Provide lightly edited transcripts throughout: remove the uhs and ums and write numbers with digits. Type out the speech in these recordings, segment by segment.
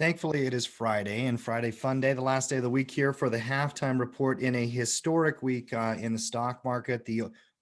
Thankfully, it is Friday and Friday Fun Day, the last day of the week here for the halftime report in a historic week in the stock market.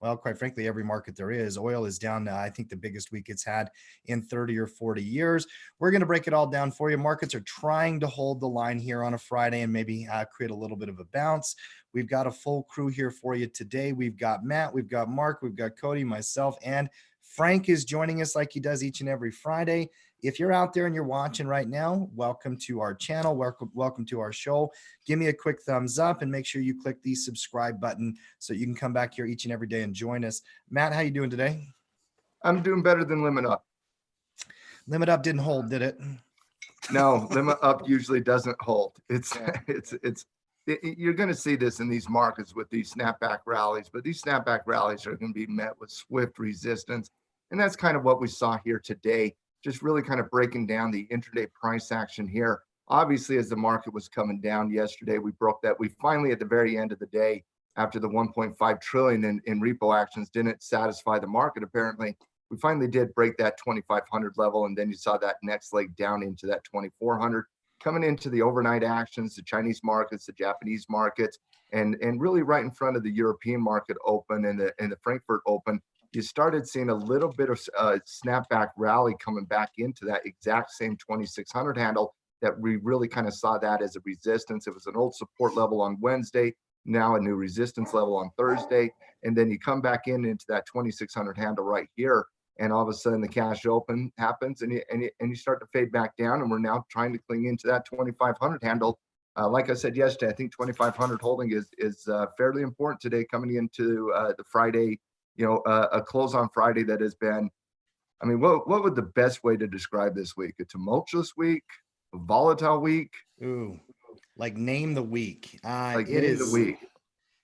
Well, quite frankly, every market there is. Oil is down, I think, the biggest week it's had in 30 or 40 years. We're going to break it all down for you. Markets are trying to hold the line here on a Friday and maybe create a little bit of a bounce. We've got a full crew here for you today. We've got Matt, we've got Mark, we've got Cody, myself, and Frank is joining us like he does each and every Friday. If you're out there and you're watching right now, welcome to our channel. Welcome to our show. Give me a quick thumbs up and make sure you click the subscribe button so you can come back here each and every day and join us. Matt, how you doing today? I'm doing better than Limit Up. Limit Up didn't hold, did it? No, Limit Up usually doesn't hold. You're going to see this in these markets with these snapback rallies, but these snapback rallies are going to be met with swift resistance. And that's kind of what we saw here today. Just really kind of breaking down the intraday price action here. Obviously, as the market was coming down yesterday, we broke that. We finally, at the very end of the day, after the 1.5 trillion in repo actions didn't satisfy the market, apparently, we finally did break that 2,500 level. And then you saw that next leg down into that 2,400. Coming into the overnight actions, the Chinese markets, the Japanese markets, and really right in front of the European market open and the Frankfurt open, you started seeing a little bit of snapback rally coming back into that exact same 2,600 handle that we really kind of saw that as a resistance. It was an old support level on Wednesday, now a new resistance level on Thursday. And then you come back into that 2,600 handle right here. And all of a sudden the cash open happens and you start to fade back down. And we're now trying to cling into that 2,500 handle. Like I said yesterday, I think 2,500 holding is fairly important today coming into the Friday, a close on Friday that has been, I mean, what would the best way to describe this week? A tumultuous week, a volatile week? Ooh, like name the week. Like it is the week.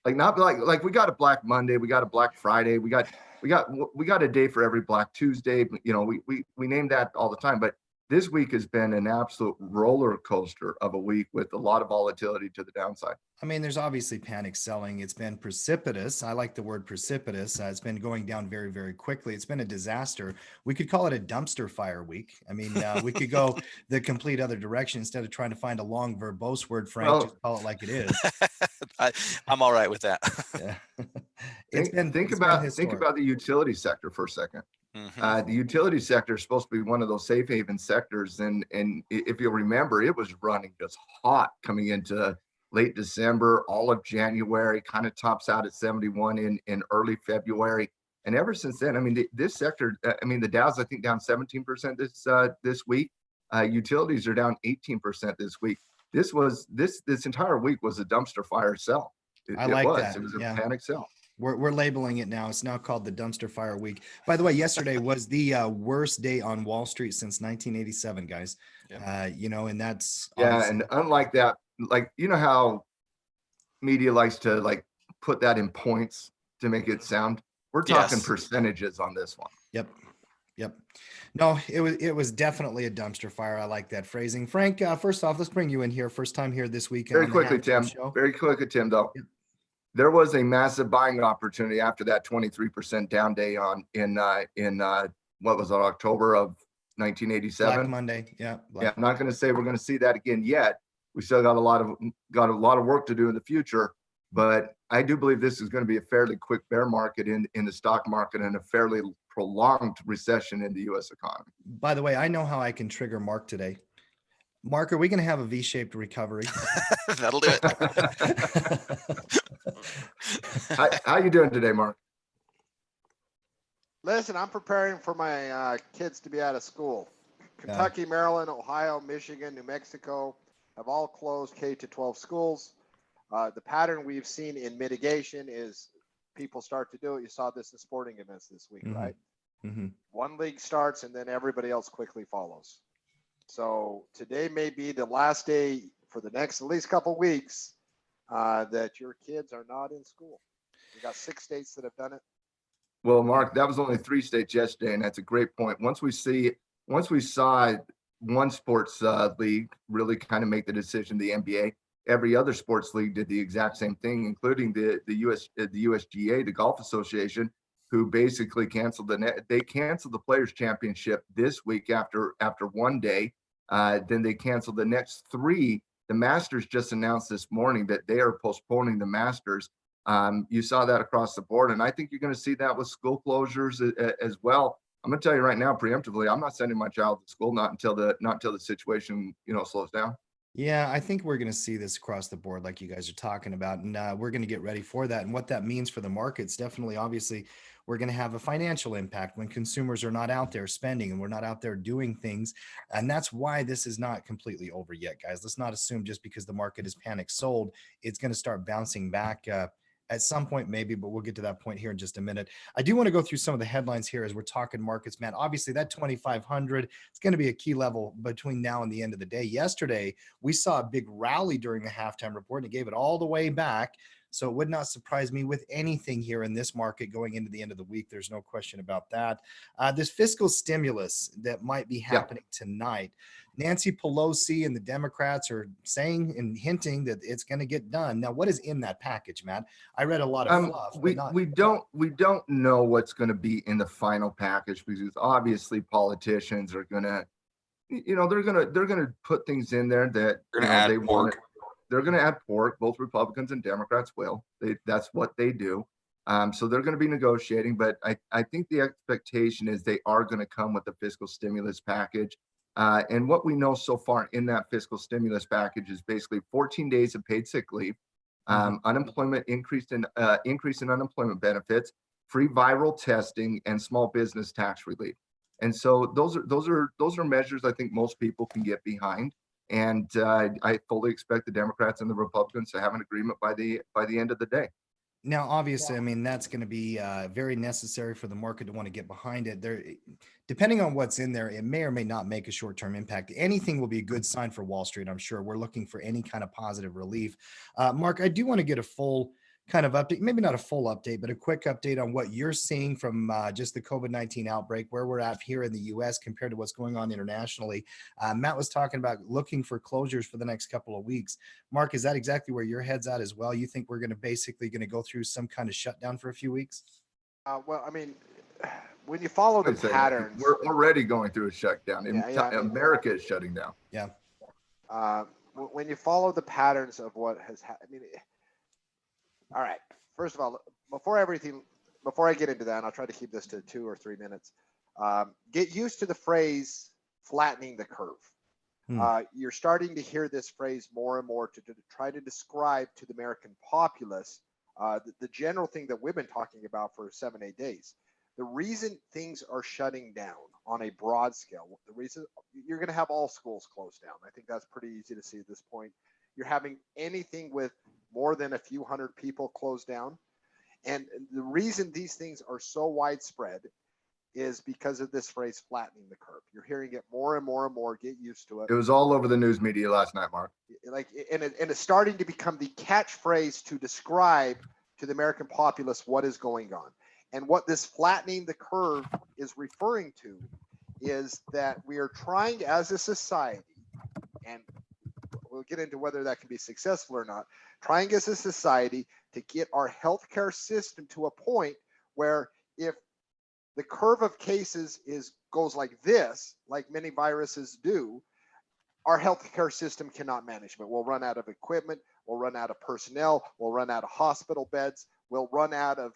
Like not like we got a Black Monday, we got a Black Friday, we got a day for every Black Tuesday. We name that all the time, but this week has been an absolute roller coaster of a week with a lot of volatility to the downside. I mean, there's obviously panic selling. It's been precipitous. I like the word precipitous. It's been going down very, very quickly. It's been a disaster. We could call it a dumpster fire week. I mean, we could go the complete other direction instead of trying to find a long verbose word, Frank. Just call it like it is. I'm all right with that. Yeah. Think about the utility sector for a second. Mm-hmm. The utility sector is supposed to be one of those safe haven sectors, and if you'll remember, it was running just hot coming into late December, all of January, kind of tops out at 71 in early February, and ever since then, I mean, this sector, I mean, the Dow's I think down 17% this week. Utilities are down 18% this week. This entire week was a dumpster fire sell. I like that. It was a panic sell. We're labeling it now. It's now called the dumpster fire week. By the way, yesterday was the worst day on Wall Street since 1987, guys. Yep. And that's and unlike that, like how media likes to like put that in points to make it sound. We're talking percentages on this one. Yep. No, it was definitely a dumpster fire. I like that phrasing. Frank, first off, let's bring you in here. First time here this week. Very quickly, Tim. Very quickly, Tim. Though. Yep. There was a massive buying opportunity after that 23% down day in what was it, October of 1987? Black Monday, yeah. I'm not going to say we're going to see that again yet. We still got a lot of work to do in the future, but I do believe this is going to be a fairly quick bear market in the stock market and a fairly prolonged recession in the U.S. economy. By the way, I know how I can trigger Mark today. Mark, are we going to have a V-shaped recovery? That'll do it. How you doing today, Mark? Listen, I'm preparing for my kids to be out of school. Kentucky, Maryland, Ohio, Michigan, New Mexico have all closed K-12 schools. The pattern we've seen in mitigation is people start to do it. You saw this in sporting events this week, right? Mm-hmm. One league starts and then everybody else quickly follows. So today may be the last day for the next at least couple weeks that your kids are not in school. We got 6 states that have done it. Well, Mark, that was only 3 states yesterday, and that's a great point. Once we saw one sports league really kind of make the decision, the NBA, every other sports league did the exact same thing, including the USGA, the Golf Association, who basically canceled the Players Championship this week after one day. Then they canceled the next three. The Masters just announced this morning that they are postponing the Masters. You saw that across the board, and I think you're going to see that with school closures as well. I'm going to tell you right now, preemptively, I'm not sending my child to school not until the situation slows down. Yeah, I think we're going to see this across the board, like you guys are talking about, and we're going to get ready for that. And what that means for the markets, definitely, obviously, we're going to have a financial impact when consumers are not out there spending and we're not out there doing things. And that's why this is not completely over yet, guys. Let's not assume just because the market is panic sold, it's going to start bouncing back. At some point, maybe, but we'll get to that point here in just a minute. I do want to go through some of the headlines here as we're talking markets, man. Obviously, that 2,500 is going to be a key level between now and the end of the day. Yesterday, we saw a big rally during the halftime report and it gave it all the way back. So it would not surprise me with anything here in this market going into the end of the week. There's no question about that. This fiscal stimulus that might be happening tonight. Nancy Pelosi and the Democrats are saying and hinting that it's going to get done. Now, what is in that package, Matt? I read a lot of fluff. We don't know what's going to be in the final package because obviously politicians are going to, they're going to put things in there that they want. They're going to add pork. Both Republicans and Democrats will. That's what they do. So they're going to be negotiating, but I think the expectation is they are going to come with a fiscal stimulus package. And what we know so far in that fiscal stimulus package is basically 14 days of paid sick leave, unemployment increase in unemployment benefits, free viral testing, and small business tax relief. And so those are measures I think most people can get behind. And I fully expect the Democrats and the Republicans to have an agreement by the end of the day. Now, obviously, I mean, that's going to be very necessary for the market to want to get behind it. There, depending on what's in there, it may or may not make a short-term impact. Anything will be a good sign for Wall Street, I'm sure. We're looking for any kind of positive relief. Mark, I do want to get a full kind of update, maybe not a full update, but a quick update on what you're seeing from just the COVID-19 outbreak, where we're at here in the U.S. compared to what's going on internationally. Matt was talking about looking for closures for the next couple of weeks. Mark, is that exactly where your head's at as well? You think we're going to go through some kind of shutdown for a few weeks? Well, I mean, when you follow the patterns, we're already going through a shutdown. America is shutting down. Yeah. When you follow the patterns of what has happened, all right. First of all, before I get into that, and I'll try to keep this to 2 or 3 minutes. Get used to the phrase "flattening the curve." You're starting to hear this phrase more and more to try to describe to the American populace the general thing that we've been talking about for 7-8 days. The reason things are shutting down on a broad scale, the reason you're going to have all schools closed down. I think that's pretty easy to see at this point. You're having anything with more than a few hundred people closed down. And the reason these things are so widespread is because of this phrase "flattening the curve." You're hearing it more and more and more. Get used to it. It was all over the news media last night, Mark. And it's starting to become the catchphrase to describe to the American populace what is going on. And what this flattening the curve is referring to is that we are trying as a society, and we'll get into whether that can be successful or not, trying as a society to get our healthcare system to a point where if the curve of cases goes like this, like many viruses do, our healthcare system cannot manage it. We'll run out of equipment, we'll run out of personnel, we'll run out of hospital beds, we'll run out of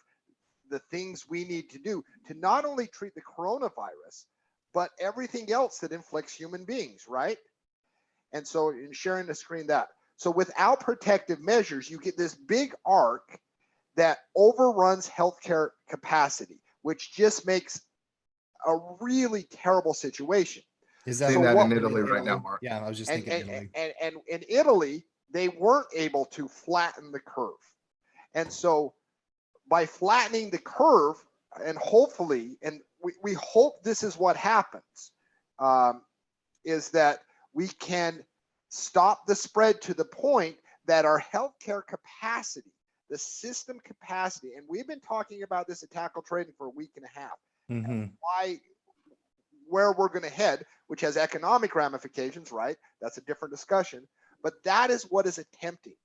the things we need to do to not only treat the coronavirus, but everything else that inflicts human beings, right? And so in sharing the screen that. So without protective measures, you get this big arc that overruns healthcare capacity, which just makes a really terrible situation. Is that in Italy right now, Mark? Yeah, I was just thinking Italy. And in Italy, they weren't able to flatten the curve. And so by flattening the curve, and hopefully, and we hope this is what happens, is that we can stop the spread to the point that our healthcare capacity, the system capacity, and we've been talking about this at Tackle Trading for a week and a half, and where we're going to head, which has economic ramifications, right? That's a different discussion. But that is what is attempting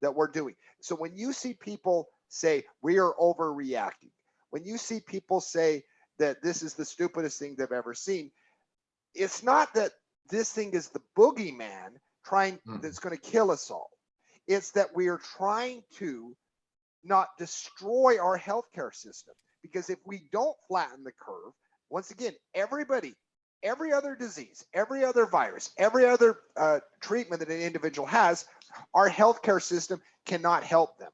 that we're doing. So when you see people say we are overreacting, when you see people say that this is the stupidest thing they've ever seen, it's not that this thing is the boogeyman that's going to kill us all. It's that we are trying to not destroy our healthcare system, because if we don't flatten the curve, once again, everybody, every other disease, every other virus, every other treatment that an individual has, our healthcare system cannot help them.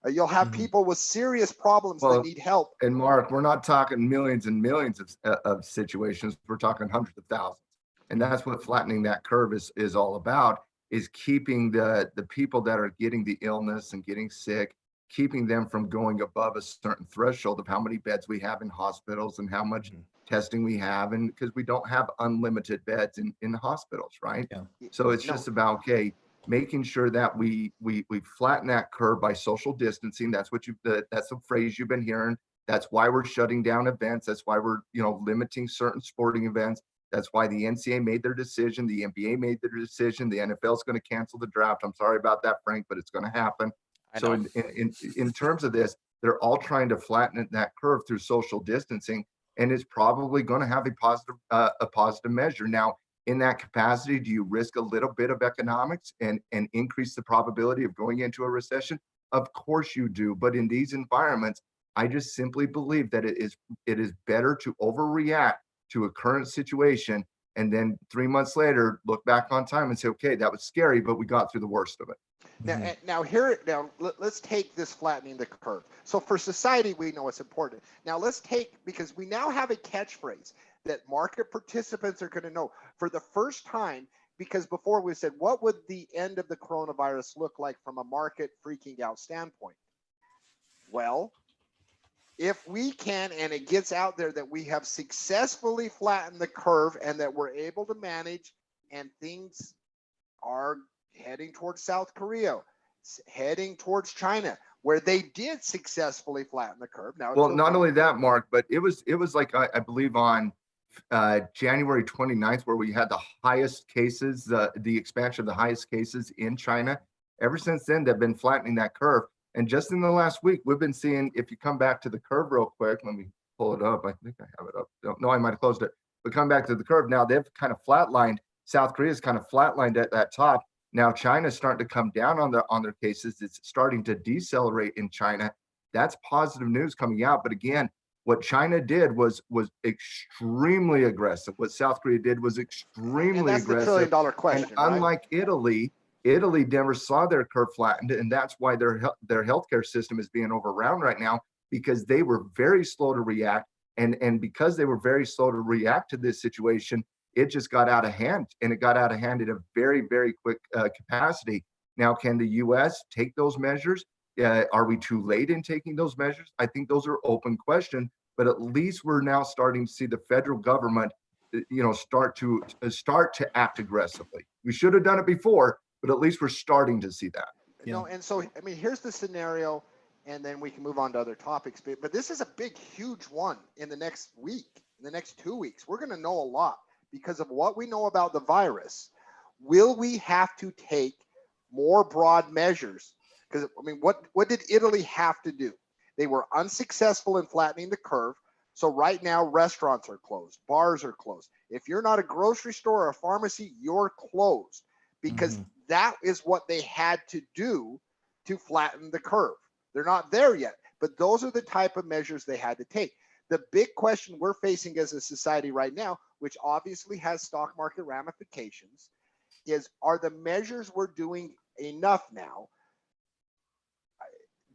You'll have people with serious problems that need help. And Mark, we're not talking millions and millions of situations. We're talking hundreds of thousands. And that's what flattening that curve is all about, is keeping the people that are getting the illness and getting sick, keeping them from going above a certain threshold of how many beds we have in hospitals and how much testing we have. And because we don't have unlimited beds in hospitals, right? Yeah. So it's just about, okay, making sure that we flatten that curve by social distancing. That's what that's the phrase you've been hearing. That's why we're shutting down events. That's why we're, limiting certain sporting events. That's why the NCAA made their decision. The NBA made their decision. The NFL is going to cancel the draft. I'm sorry about that, Frank, but it's going to happen. So in terms of this, they're all trying to flatten that curve through social distancing, and it's probably going to have a positive measure. Now, in that capacity, do you risk a little bit of economics and increase the probability of going into a recession? Of course you do. But in these environments, I just simply believe that it is better to overreact to a current situation and then 3 months later look back on time and say, okay, that was scary, but we got through the worst of it. Now, let's take this flattening the curve. So for society, we know it's important. Now because we now have a catchphrase that market participants are going to know for the first time, because before we said, what would the end of the coronavirus look like from a market freaking out standpoint? Well, if we can, and it gets out there that we have successfully flattened the curve and that we're able to manage, and things are heading towards South Korea, heading towards China, where they did successfully flatten the curve. Now, well, not only that, Mark, but it was like, I believe on January 29th, where we had the highest cases, the expansion of the highest cases in China. Ever since then, they've been flattening that curve. And just in the last week, we've been seeing, if you come back to the curve real quick, let me pull it up. I think I have it up. No, I might have closed it. But come back to the curve. Now they've kind of flatlined. South Korea's kind of flatlined at that top. Now China's starting to come down on their cases. It's starting to decelerate in China. That's positive news coming out. But again, what China did was extremely aggressive. What South Korea did was extremely aggressive. That's the $1 trillion question. And unlike Italy never saw their curve flattened, and that's why their healthcare system is being overrun right now, because they were very slow to react. And because they were very slow to react to this situation, it just got out of hand, and it got out of hand in a very, very quick capacity. Now, can the U.S. take those measures? Are we too late in taking those measures? I think those are open questions, but at least we're now starting to see the federal government, start to act aggressively. We should have done it before, but at least we're starting to see that. And so, I mean, here's the scenario, and then we can move on to other topics. But this is a big, huge one in the next week, in the next 2 weeks. We're going to know a lot because of what we know about the virus. Will we have to take more broad measures? Because, I mean, what did Italy have to do? They were unsuccessful in flattening the curve. So right now, restaurants are closed, bars are closed. If you're not a grocery store or a pharmacy, you're closed, because that is what they had to do to flatten the curve. They're not there yet, but those are the type of measures they had to take. The big question we're facing as a society right now, which obviously has stock market ramifications, is, are the measures we're doing enough now?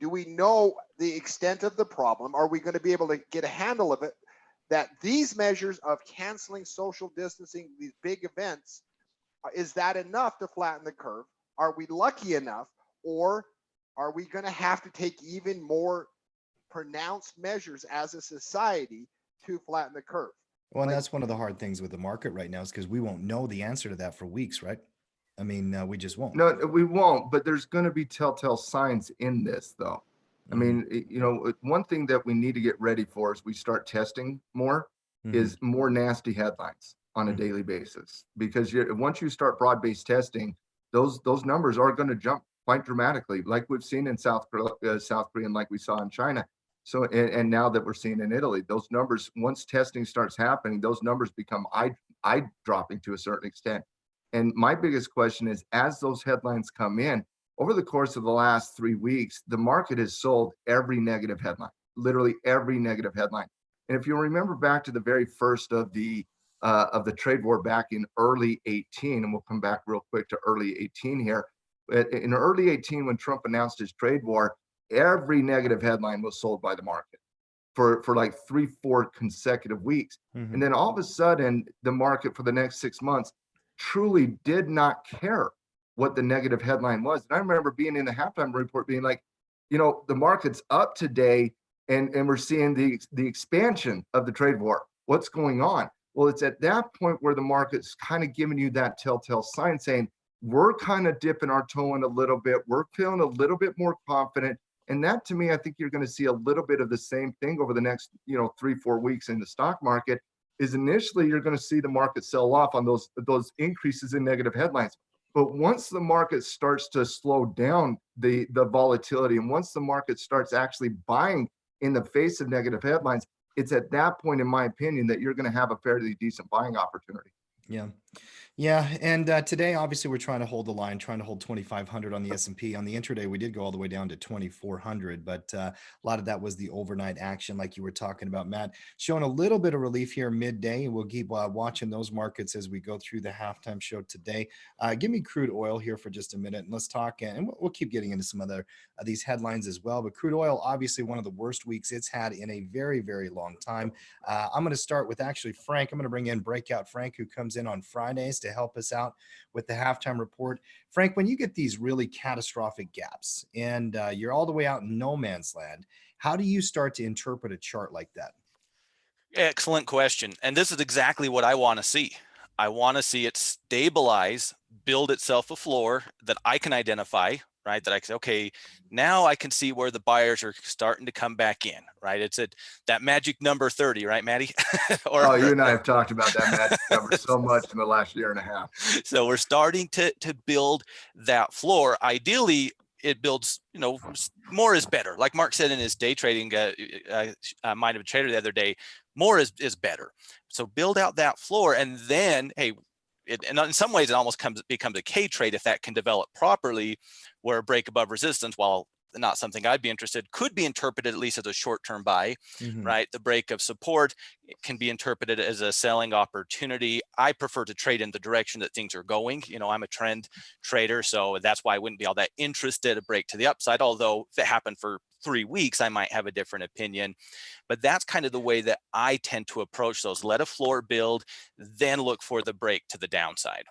Do we know the extent of the problem? Are we going to be able to get a handle of it? That these measures of canceling social distancing, these big events, is that enough to flatten the curve? Are we lucky enough, or are we going to have to take even more pronounced measures as a society to flatten the curve? Well, and that's one of the hard things with the market right now, is because we won't know the answer to that for weeks, right? I mean, we just won't. No, we won't, but there's going to be telltale signs in this, though. I mean, one thing that we need to get ready for as we start testing more is more nasty headlines on a daily basis, because once you start broad-based testing, those numbers are going to jump quite dramatically, like we've seen in South Korea, and like we saw in China. So, and now that we're seeing in Italy, those numbers, once testing starts happening, those numbers become eye dropping to a certain extent. And my biggest question is, as those headlines come in, over the course of the last 3 weeks, the market has sold every negative headline, literally every negative headline. And if you remember back to the very first of the trade war back in early 18, and we'll come back real quick to early 18 here. In early 18, when Trump announced his trade war, every negative headline was sold by the market for like 3-4 consecutive weeks. And then all of a sudden, the market for the next 6 months truly did not care what the negative headline was. And I remember being in the halftime report being like, you know, the market's up today and we're seeing the expansion of the trade war. What's going on? Well, it's at that point where the market's kind of giving you that telltale sign saying, we're kind of dipping our toe in a little bit. We're feeling a little bit more confident. And that, to me, I think you're going to see a little bit of the same thing over the next, 3-4 weeks in the stock market. Is initially you're going to see the market sell off on those increases in negative headlines. But once the market starts to slow down the volatility, and once the market starts actually buying in the face of negative headlines, it's at that point, in my opinion, that you're going to have a fairly decent buying opportunity. Yeah. Yeah, and today, obviously, we're trying to hold the line, trying to hold 2,500 on the S&P. On the intraday, we did go all the way down to 2,400, but a lot of that was the overnight action, like you were talking about, Matt. Showing a little bit of relief here midday, and we'll keep watching those markets as we go through the halftime show today. Give me crude oil here for just a minute, and let's talk, and we'll keep getting into some other these headlines as well. But crude oil, obviously, one of the worst weeks it's had in a very, very long time. I'm going to start with actually Frank. I'm going to bring in Breakout Frank, who comes in on Fridays to help us out with the halftime report. Frank, when you get these really catastrophic gaps and you're all the way out in no man's land, how do you start to interpret a chart like that? Excellent question. And this is exactly what I want to see. I want to see it stabilize, build itself a floor that I can identify, right? That I can say, okay, now I can see where the buyers are starting to come back in, right? It's at that magic number 30, right, Maddie? Oh, you and I have talked about that magic number so much in the last year and a half. So we're starting to build that floor. Ideally, it builds, more is better. Like Mark said in his day trading Mind of a Trader the other day, more is better. So build out that floor, and then, hey, and in some ways it almost becomes a K trade if that can develop properly, where a break above resistance, while not something I'd be interested, could be interpreted at least as a short-term buy, right? The break of support can be interpreted as a selling opportunity. I prefer to trade in the direction that things are going. I'm a trend trader, so that's why I wouldn't be all that interested a break to the upside. Although if it happened for 3 weeks, I might have a different opinion. But that's kind of the way that I tend to approach those. Let a floor build, then look for the break to the downside.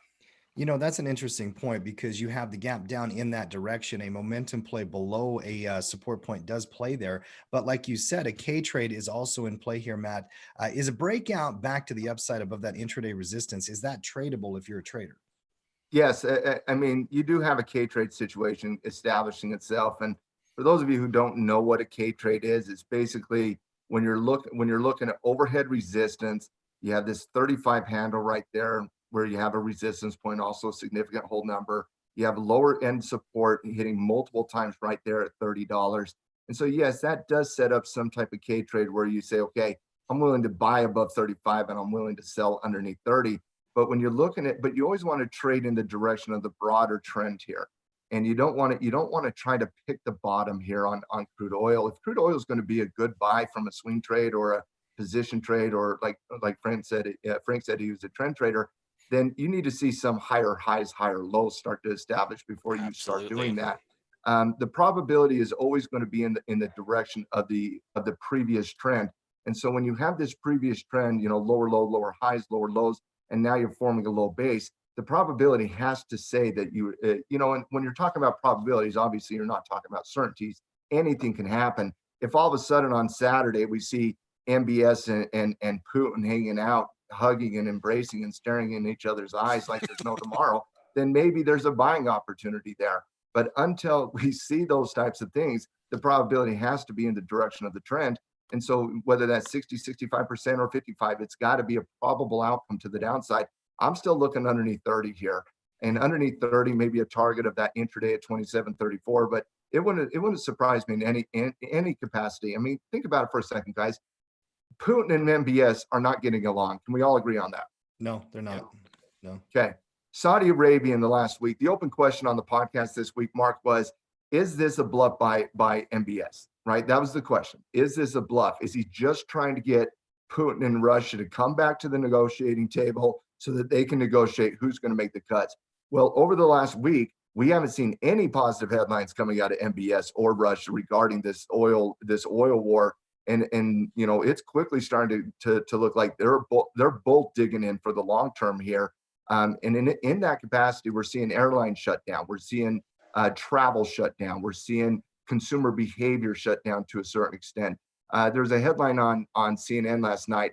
That's an interesting point because you have the gap down in that direction. A momentum play below a support point does play there. But like you said, a K trade is also in play here, Matt. Is a breakout back to the upside above that intraday resistance, is that tradable if you're a trader? Yes. I mean, you do have a K trade situation establishing itself. And for those of you who don't know what a K trade is, it's basically when you're looking at overhead resistance, you have this 35 handle right there, where you have a resistance point, also a significant hold number. You have lower end support hitting multiple times right there at $30. And so, yes, that does set up some type of K trade where you say, okay, I'm willing to buy above 35 and I'm willing to sell underneath 30. But when you're looking at, but you always want to trade in the direction of the broader trend here. And you don't want to try to pick the bottom here on crude oil. If crude oil is going to be a good buy from a swing trade or a position trade, or like Frank said he was a trend trader, then you need to see some higher highs, higher lows start to establish before you start doing that. The probability is always going to be in the direction of the previous trend. And so when you have this previous trend, lower low, lower highs, lower lows, and now you're forming a low base, the probability has to say that and when you're talking about probabilities, obviously you're not talking about certainties. Anything can happen. If all of a sudden on Saturday we see MBS and Putin hanging out, hugging and embracing and staring in each other's eyes like there's no tomorrow, then maybe there's a buying opportunity there. But until we see those types of things, the probability has to be in the direction of the trend. And so whether that's 60, 65% or 55, it's got to be a probable outcome to the downside. I'm still looking underneath 30 here, and underneath 30, maybe a target of that intraday at 27.34, but it wouldn't surprise me in any capacity. I mean, think about it for a second, guys. Putin and MBS are not getting along. Can we all agree on that? No, they're not. No. Okay. Saudi Arabia in the last week, the open question on the podcast this week, Mark, was, is this a bluff by MBS? Right? That was the question. Is this a bluff? Is he just trying to get Putin and Russia to come back to the negotiating table so that they can negotiate who's going to make the cuts? Well, over the last week, we haven't seen any positive headlines coming out of MBS or Russia regarding this oil war. And you know, it's quickly starting to look like they're both digging in for the long term here. And in that capacity, we're seeing airlines shut down. We're seeing travel shut down. We're seeing consumer behavior shut down to a certain extent. There's a headline on CNN last night,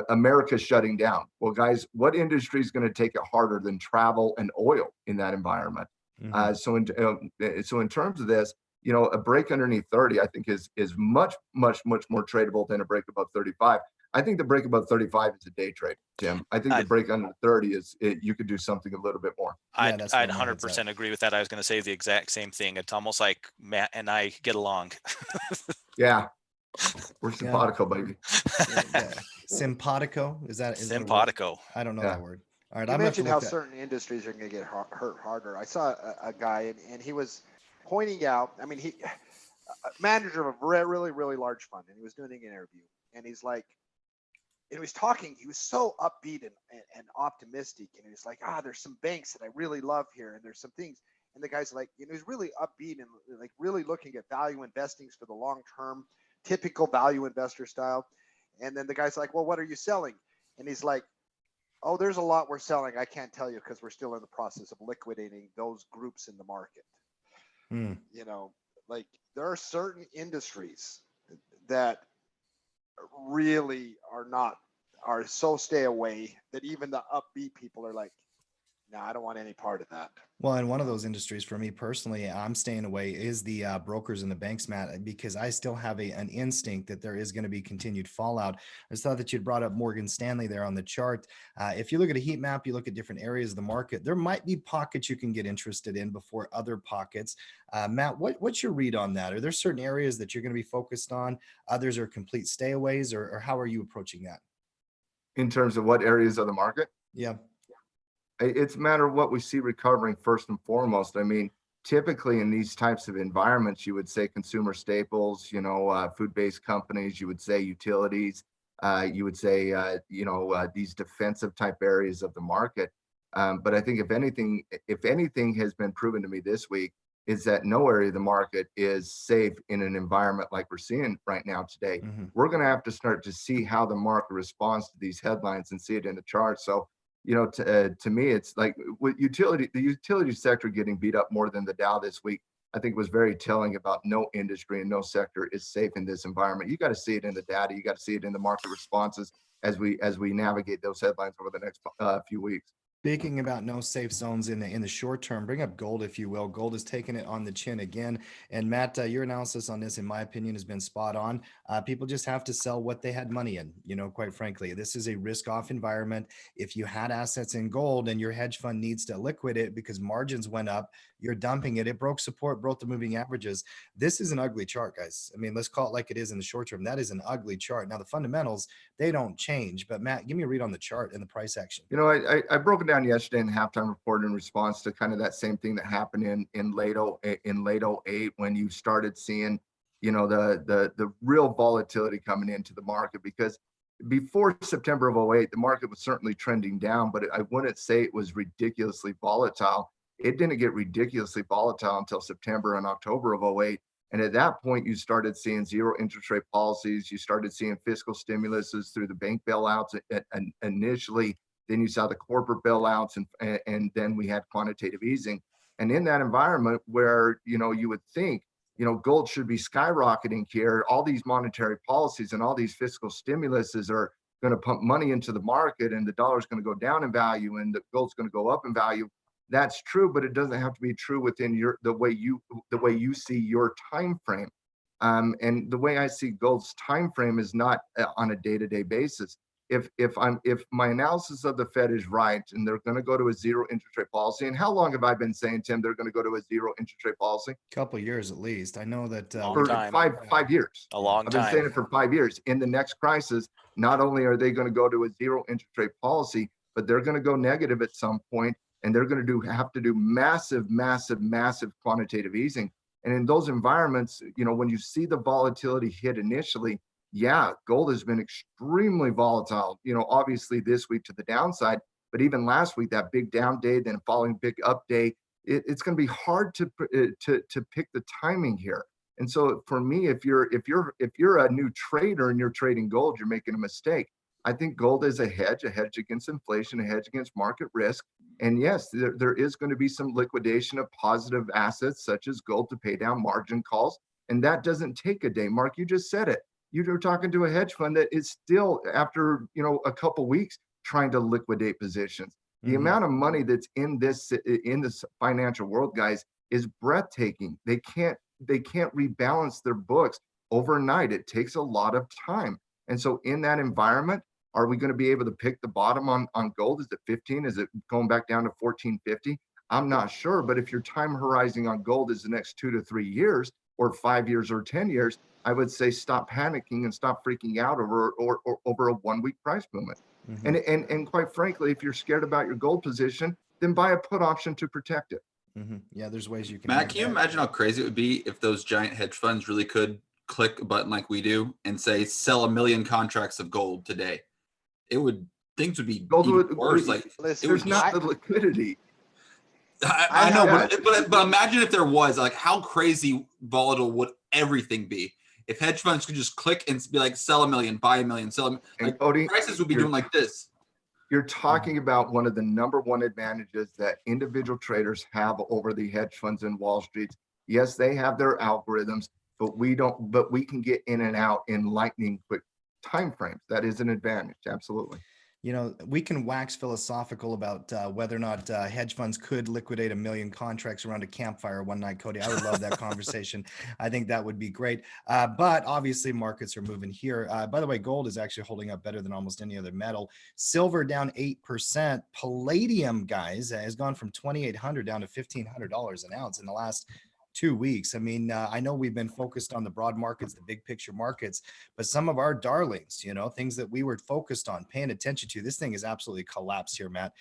America's shutting down. Well, guys, what industry is going to take it harder than travel and oil in that environment? Mhm. So in terms of this, you know, a break underneath 30, I think is much more tradable than a break above 35. I think the break above 35 is a day trade, Tim. I think the break under 30 you could do something a little bit more. I'd that's where my head's 100% agree with that. I was going to say the exact same thing. It's almost like Matt and I get along. Yeah, we're simpatico, baby. Yeah. Simpatico, is that a word? Simpatico. I don't know Yeah. that word. All right, You I'm gonna have to mentioned how look that. certain industries are going to get hurt harder. I saw a guy, and he was pointing out. I mean, a manager of a really large fund, and he was doing an interview, and he's like, and he was talking. He was so upbeat and optimistic, and he was like, there's some banks that I really love here, and there's some things. And the guy's like, you know, he's really upbeat and like really looking at value investings for the long term, typical value investor style. And then the guy's like, well, what are you selling? And he's like, oh, there's a lot we're selling. I can't tell you because we're still in the process of liquidating those groups in the market. Hmm. You know, like there are certain industries that really are so stay away that even the upbeat people are like, no, I don't want any part of that. Well, and one of those industries for me personally, I'm staying away is the brokers and the banks, Matt, because I still have an instinct that there is going to be continued fallout. I just thought that you'd brought up Morgan Stanley there on the chart. If you look at a heat map, you look at different areas of the market, there might be pockets you can get interested in before other pockets. Matt, what's your read on that? Are there certain areas that you're going to be focused on? Others are complete stayaways, or how are you approaching that? In terms of what areas of the market? Yeah. It's a matter of what we see recovering first and foremost. I mean, typically in these types of environments, you would say consumer staples, you know, food-based companies, you would say utilities, you would say, these defensive type areas of the market. But I think if anything has been proven to me this week is that no area of the market is safe in an environment like we're seeing right now today. Mm-hmm. We're going to have to start to see how the market responds to these headlines and see it in the chart. So, you know, to me, it's like with the utility sector getting beat up more than the Dow this week, I think was very telling about no industry and no sector is safe in this environment. You got to see it in the data. You got to see it in the market responses as we navigate those headlines over the next few weeks. Speaking about no safe zones in the short term, bring up gold, if you will. Gold has taken it on the chin again. And Matt, your analysis on this, in my opinion, has been spot on. People just have to sell what they had money in. You know, quite frankly, this is a risk-off environment. If you had assets in gold and your hedge fund needs to liquidate it because margins went up, you're dumping it. It broke support, broke the moving averages. This is an ugly chart, guys. I mean, let's call it like it is in the short term. That is an ugly chart. Now, the fundamentals, they don't change. But Matt, give me a read on the chart and the price action. You know, I broke it down yesterday in the halftime report in response to kind of that same thing that happened in late 08 when you started seeing, you know, the real volatility coming into the market, because before September of 08, the market was certainly trending down, but I wouldn't say it was ridiculously volatile. It didn't get ridiculously volatile until September and October of 08. And at that point, you started seeing zero interest rate policies. You started seeing fiscal stimuluses through the bank bailouts initially. Then you saw the corporate bailouts, and then we had quantitative easing. And in that environment where, you know, you would think, you know, gold should be skyrocketing here, all these monetary policies and all these fiscal stimuluses are going to pump money into the market, and the dollar's going to go down in value and the gold's going to go up in value. That's true, but it doesn't have to be true within the way you see your time frame. And the way I see gold's time frame is not on a day-to-day basis. If my analysis of the Fed is right and they're going to go to a zero interest rate policy, and how long have I been saying, Tim, they're going to go to a zero interest rate policy? Couple of years at least. I know that Long time. Five years. A long I've been time. saying it for 5 years. In the next crisis, not only are they going to go to a zero interest rate policy, but they're going to go negative at some point, and they're going to have to do massive quantitative easing. And in those environments, when you see the volatility hit initially, yeah, gold has been extremely volatile, obviously this week to the downside, but even last week, that big down day, then following big up day, it's going to be hard to pick the timing here. And so for me, if you're a new trader and you're trading gold, you're making a mistake. I think gold is a hedge against inflation, a hedge against market risk. And yes, there is going to be some liquidation of positive assets such as gold to pay down margin calls. And that doesn't take a day. Mark, you just said it. You were talking to a hedge fund that is still, after a couple weeks, trying to liquidate positions. The amount of money that's in this financial world, guys, is breathtaking. They can't rebalance their books overnight. It takes a lot of time. And so in that environment, are we going to be able to pick the bottom on gold? Is it 15? Is it going back down to 1450? I'm not sure. But if your time horizon on gold is the next 2 to 3 years, or 5 years or 10 years, I would say stop panicking and stop freaking out over a 1 week price movement. And quite frankly, if you're scared about your gold position, then buy a put option to protect it. Yeah, there's ways you can. Matt, can you imagine how crazy it would be if those giant hedge funds really could click a button like we do and say sell 1 million contracts of gold today? Things would be worse. Like there's not the liquidity. I know, but imagine if there was. Like, how crazy volatile would everything be if hedge funds could just click and be like, sell 1 million, buy 1 million, sell 1 million. Like, Cody, prices would be doing like this. You're talking about one of the #1 advantages that individual traders have over the hedge funds in Wall Street. Yes, they have their algorithms, but we don't. But we can get in and out in lightning quick time frames. That is an advantage. Absolutely. We can wax philosophical about whether or not hedge funds could liquidate 1 million contracts around a campfire one night, Cody. I would love that conversation. I think that would be great. But obviously markets are moving here. By the way, gold is actually holding up better than almost any other metal. Silver down 8%. Palladium, guys, has gone from $2,800 down to $1,500 an ounce in the last 2 weeks. I mean, I know we've been focused on the broad markets, the big picture markets, but some of our darlings, things that we were focused on, paying attention to, this thing is absolutely collapsed here, Matt.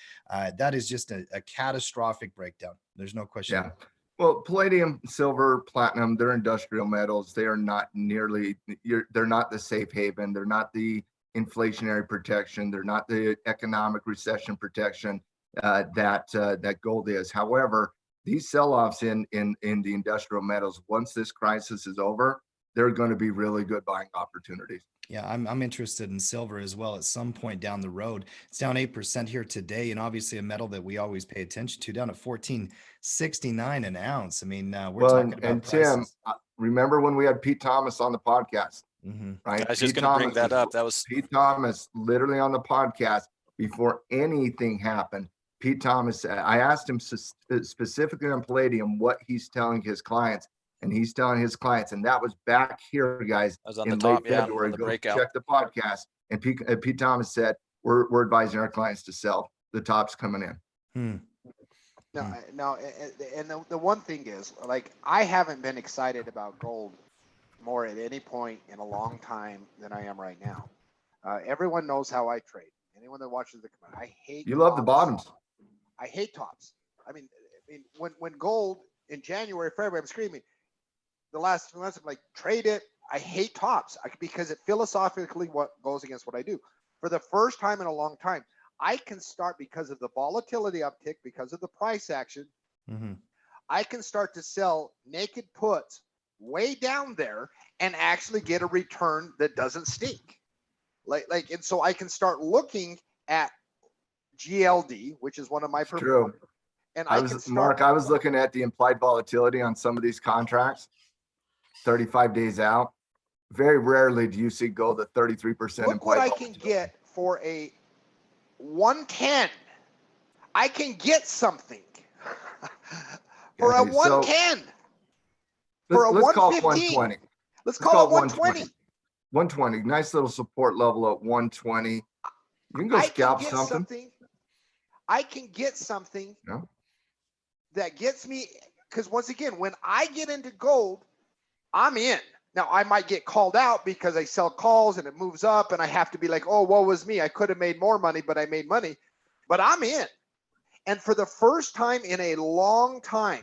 That is just a catastrophic breakdown. There's no question. Yeah. Well, palladium, silver, platinum, they're industrial metals. They are not they're not the safe haven. They're not the inflationary protection. They're not the economic recession protection that gold is. However, these sell-offs in the industrial metals, once this crisis is over, they're going to be really good buying opportunities. Yeah, I'm interested in silver as well at some point down the road. It's down 8% here today, and obviously a metal that we always pay attention to, down at $14.69 an ounce. I mean, we're talking about and prices. Tim, remember when we had Pete Thomas on the podcast, right? I was just going to bring that up. That was Pete Thomas, literally on the podcast before anything happened. Pete Thomas, I asked him specifically on palladium what he's telling his clients, and he's telling his clients, and that was back here, guys, I was on in the top, late February. on the Go breakout. check the podcast. And Pete Thomas said, we're advising our clients to sell. The top's coming in. No, and the one thing is, like, I haven't been excited about gold more at any point in a long time than I am right now. Everyone knows how I trade. Anyone that watches the comment, I hate. You love the bottoms. I hate tops. I mean, when gold in January, February, I'm screaming. The last 2 months, I'm like, trade it. I hate tops because it philosophically what goes against what I do. For the first time in a long time, I can start, because of the volatility uptick, because of the price action, I can start to sell naked puts way down there and actually get a return that doesn't stink. And so I can start looking at GLD, which is one of my preferred. And I was looking at the implied volatility on some of these contracts 35 days out. Very rarely do you see gold at 33% look implied what I volatility. can get for a 110. I can get something for a 110. For a 115. Let's call it 120. Let's call it 120. 120. Nice little support level at 120. You can go scalp something. I can get something that gets me, because once again, when I get into gold, I'm in. Now, I might get called out because I sell calls and it moves up and I have to be like, oh, woe was me. I could have made more money, but I made money. but I'm in. And for the first time in a long time,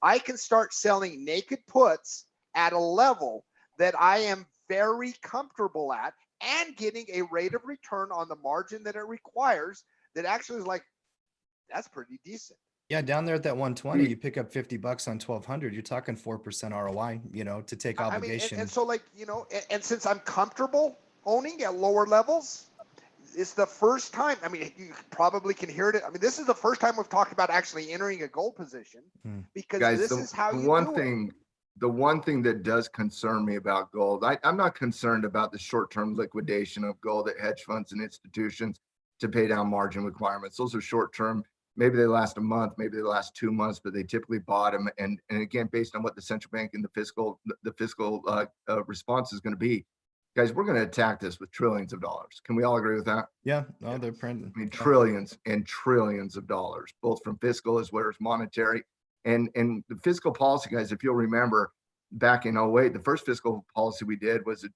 I can start selling naked puts at a level that I am very comfortable at and getting a rate of return on the margin that it requires that actually is like, that's pretty decent. Yeah, down there at that 120, you pick up 50 bucks on 1200, you're talking 4% ROI, to take obligation. And so like, and since I'm comfortable owning at lower levels, it's the first time. I mean, you probably can hear it. I mean, this is the first time we've talked about actually entering a gold position because Guys, this is how you do it. The one thing that does concern me about gold, I'm not concerned about the short-term liquidation of gold at hedge funds and institutions to pay down margin requirements. Those are short-term. Maybe they last a month, maybe they last 2 months, but they typically bottom. And again, based on what the central bank and the fiscal response is going to be, guys, we're going to attack this with trillions of dollars. Can we all agree with that? Yeah, no, they're printing. I mean, trillions and trillions of dollars, both from fiscal as well as monetary. And the fiscal policy, guys, if you'll remember, back in 08, the first fiscal policy we did was,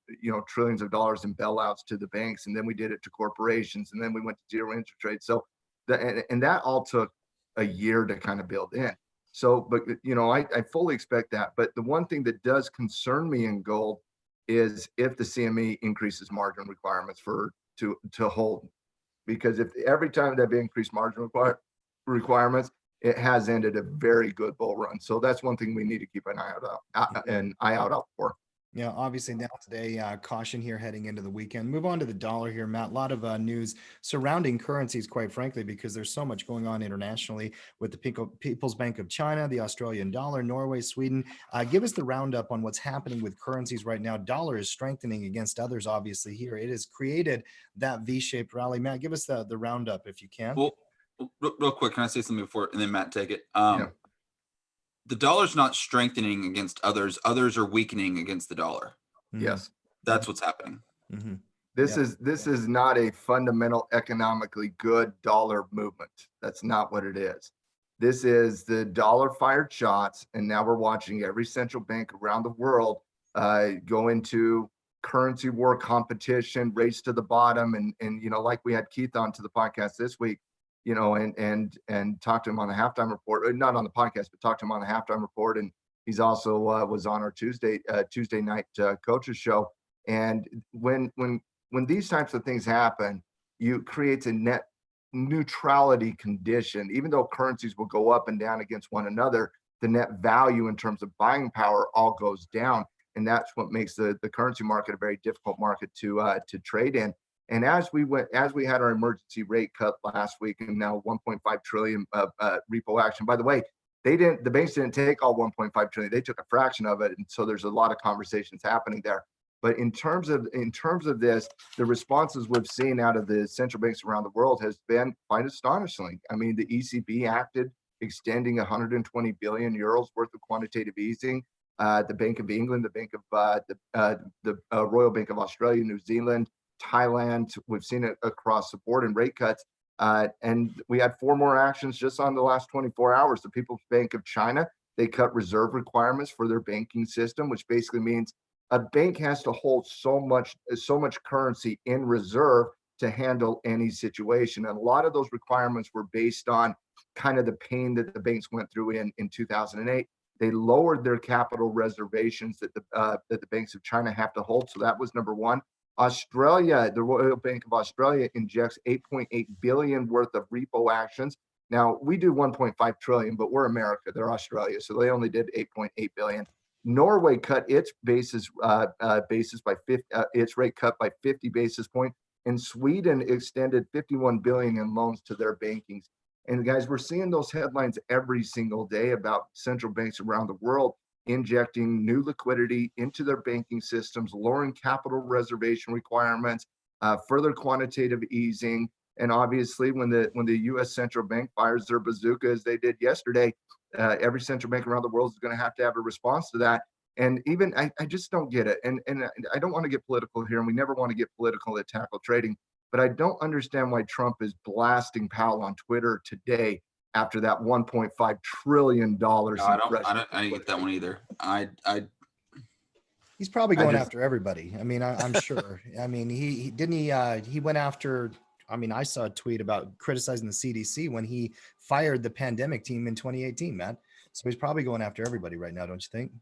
trillions of dollars in bailouts to the banks, and then we did it to corporations, and then we went to zero interest rates. So, and that all took a year to kind of build in. So, but I fully expect that. But the one thing that does concern me in gold is if the CME increases margin requirements to hold, because if every time they've increased margin requirements, it has ended a very good bull run. So that's one thing we need to keep an eye out for. Yeah, obviously now today, caution here heading into the weekend. Move on to the dollar here, Matt. A lot of news surrounding currencies, quite frankly, because there's so much going on internationally with the People's Bank of China, the Australian dollar, Norway, Sweden. Give us the roundup on what's happening with currencies right now. Dollar is strengthening against others, obviously, here. It has created that V-shaped rally. Matt, give us the roundup if you can. Well, real quick, can I say something before, and then Matt take it? Yeah. The dollar's not strengthening against others. Others are weakening against the dollar. Yes. That's what's happening. Mm-hmm. This is not a fundamental economically good dollar movement. That's not what it is. This is the dollar fired shots. And now we're watching every central bank around the world go into currency war competition, race to the bottom. And like we had Keith on to the podcast this week, and talked to him on the halftime report, not on the podcast, but talked to him on the halftime report. And he's also was on our Tuesday night coaches show. And when these types of things happen, you create a net neutrality condition. Even though currencies will go up and down against one another, the net value in terms of buying power all goes down. And that's what makes the currency market a very difficult market to trade in. And as we had our emergency rate cut last week, and now 1.5 trillion repo action. By the way, the banks didn't take all 1.5 trillion; they took a fraction of it, and so there's a lot of conversations happening there. But in terms of this, the responses we've seen out of the central banks around the world has been quite astonishing. I mean, the ECB acted, extending 120 billion euros worth of quantitative easing. The Bank of England, the Bank of the Royal Bank of Australia, New Zealand, Thailand, we've seen it across the board in rate cuts. And we had 4 more actions just on the last 24 hours. The People's Bank of China, they cut reserve requirements for their banking system, which basically means a bank has to hold so much currency in reserve to handle any situation. And a lot of those requirements were based on kind of the pain that the banks went through in 2008. They lowered their capital reservations that the banks of China have to hold. So that was number one. Australia, the Royal Bank of Australia injects 8.8 billion worth of repo actions. Now we do 1.5 trillion, but we're America, they're Australia. So they only did 8.8 billion. Norway cut its basis by 50, its rate cut by 50 basis points. And Sweden extended 51 billion in loans to their bankings. And guys, we're seeing those headlines every single day about central banks around the world injecting new liquidity into their banking systems, lowering capital reservation requirements, further quantitative easing. And obviously, when the U.S. central bank fires their bazooka, as they did yesterday, every central bank around the world is going to have a response to that. And even I just don't get it. And I don't want to get political here, and we never want to get political at Tackle Trading. But I don't understand why Trump is blasting Powell on Twitter today after that $1.5 trillion. No, I didn't get that one either. He's probably going after everybody. I mean, I'm sure. I mean, he went after I mean, I saw a tweet about criticizing the CDC when he fired the pandemic team in 2018, Matt. So he's probably going after everybody right now, don't you think?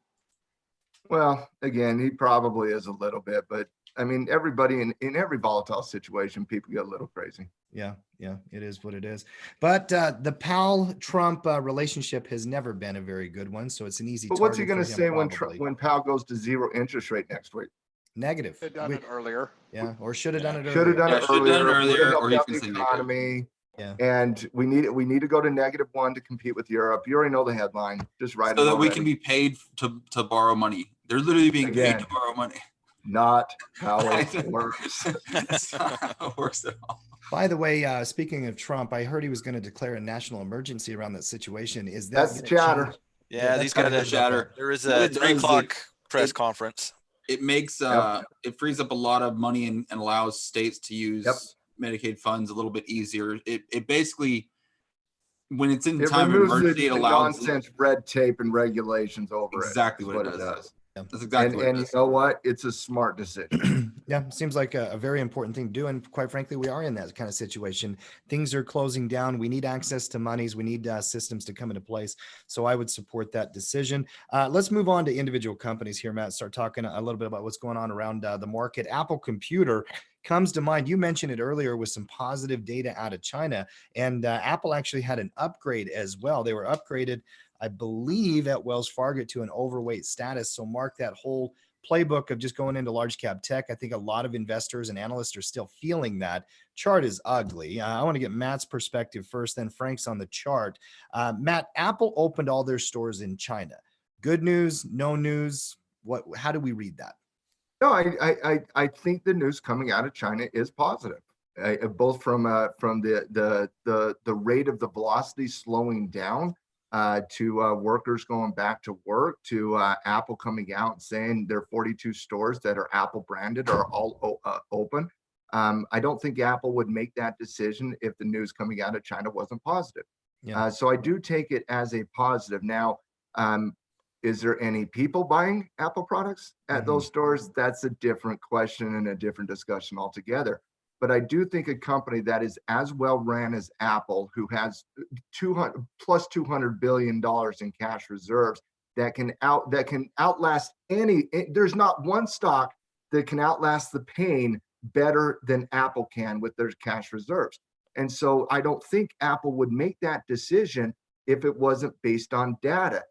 Well, again, he probably is a little bit, but I mean, everybody in every volatile situation, people get a little crazy. Yeah, it is what it is. But the Powell-Trump relationship has never been a very good one, so it's an easy But target. what's he going to say when Powell goes to zero interest rate next week? Negative. They've done it earlier. Yeah, or should have done it earlier. Should have done it earlier, or he's the going to say economy. Yeah. And we need to go to -1 to compete with Europe. You already know the headline. Just write it so that we already. can be paid to borrow money. They're literally being paid to borrow money. Not how it works. That's not how it works at all. By the way, speaking of Trump, I heard he was going to declare a national emergency around that situation. Is that That's chatter? change? Yeah, he's got a chatter. There is a 3 o'clock press conference. It makes it frees up a lot of money and allows states to use Medicaid funds a little bit easier. It basically, when it's in time of emergency, it allows nonsense red tape and regulations over exactly it. what it does. Yeah. That's exactly what it is. is. You know what? It's a smart decision. Yeah, seems like a very important thing to do. And quite frankly, we are in that kind of situation. Things are closing down. We need access to monies. We need systems to come into place. So I would support that decision. Let's move on to individual companies here, Matt. Start talking a little bit about what's going on around the market. Apple Computer comes to mind. You mentioned it earlier with some positive data out of China. And Apple actually had an upgrade as well. They were upgraded, I believe, at Wells Fargo to an overweight status. So mark that whole playbook of just going into large cap tech. I think a lot of investors and analysts are still feeling that. Chart is ugly. I want to get Matt's perspective first, then Frank's on the chart. Matt, Apple opened all their stores in China. Good news, no news? How do we read that? No, I think the news coming out of China is positive, both from the rate of the velocity slowing down, to workers going back to work, to Apple coming out and saying their 42 stores that are Apple branded are all open. I don't think Apple would make that decision if the news coming out of China wasn't positive. Yeah. So I do take it as a positive. Now, is there any people buying Apple products at those stores? That's a different question and a different discussion altogether. But I do think a company that is as well ran as Apple, who has $200 billion in cash reserves, that can outlast any. There's not one stock that can outlast the pain better than Apple can with their cash reserves. And so I don't think Apple would make that decision if it wasn't based on data.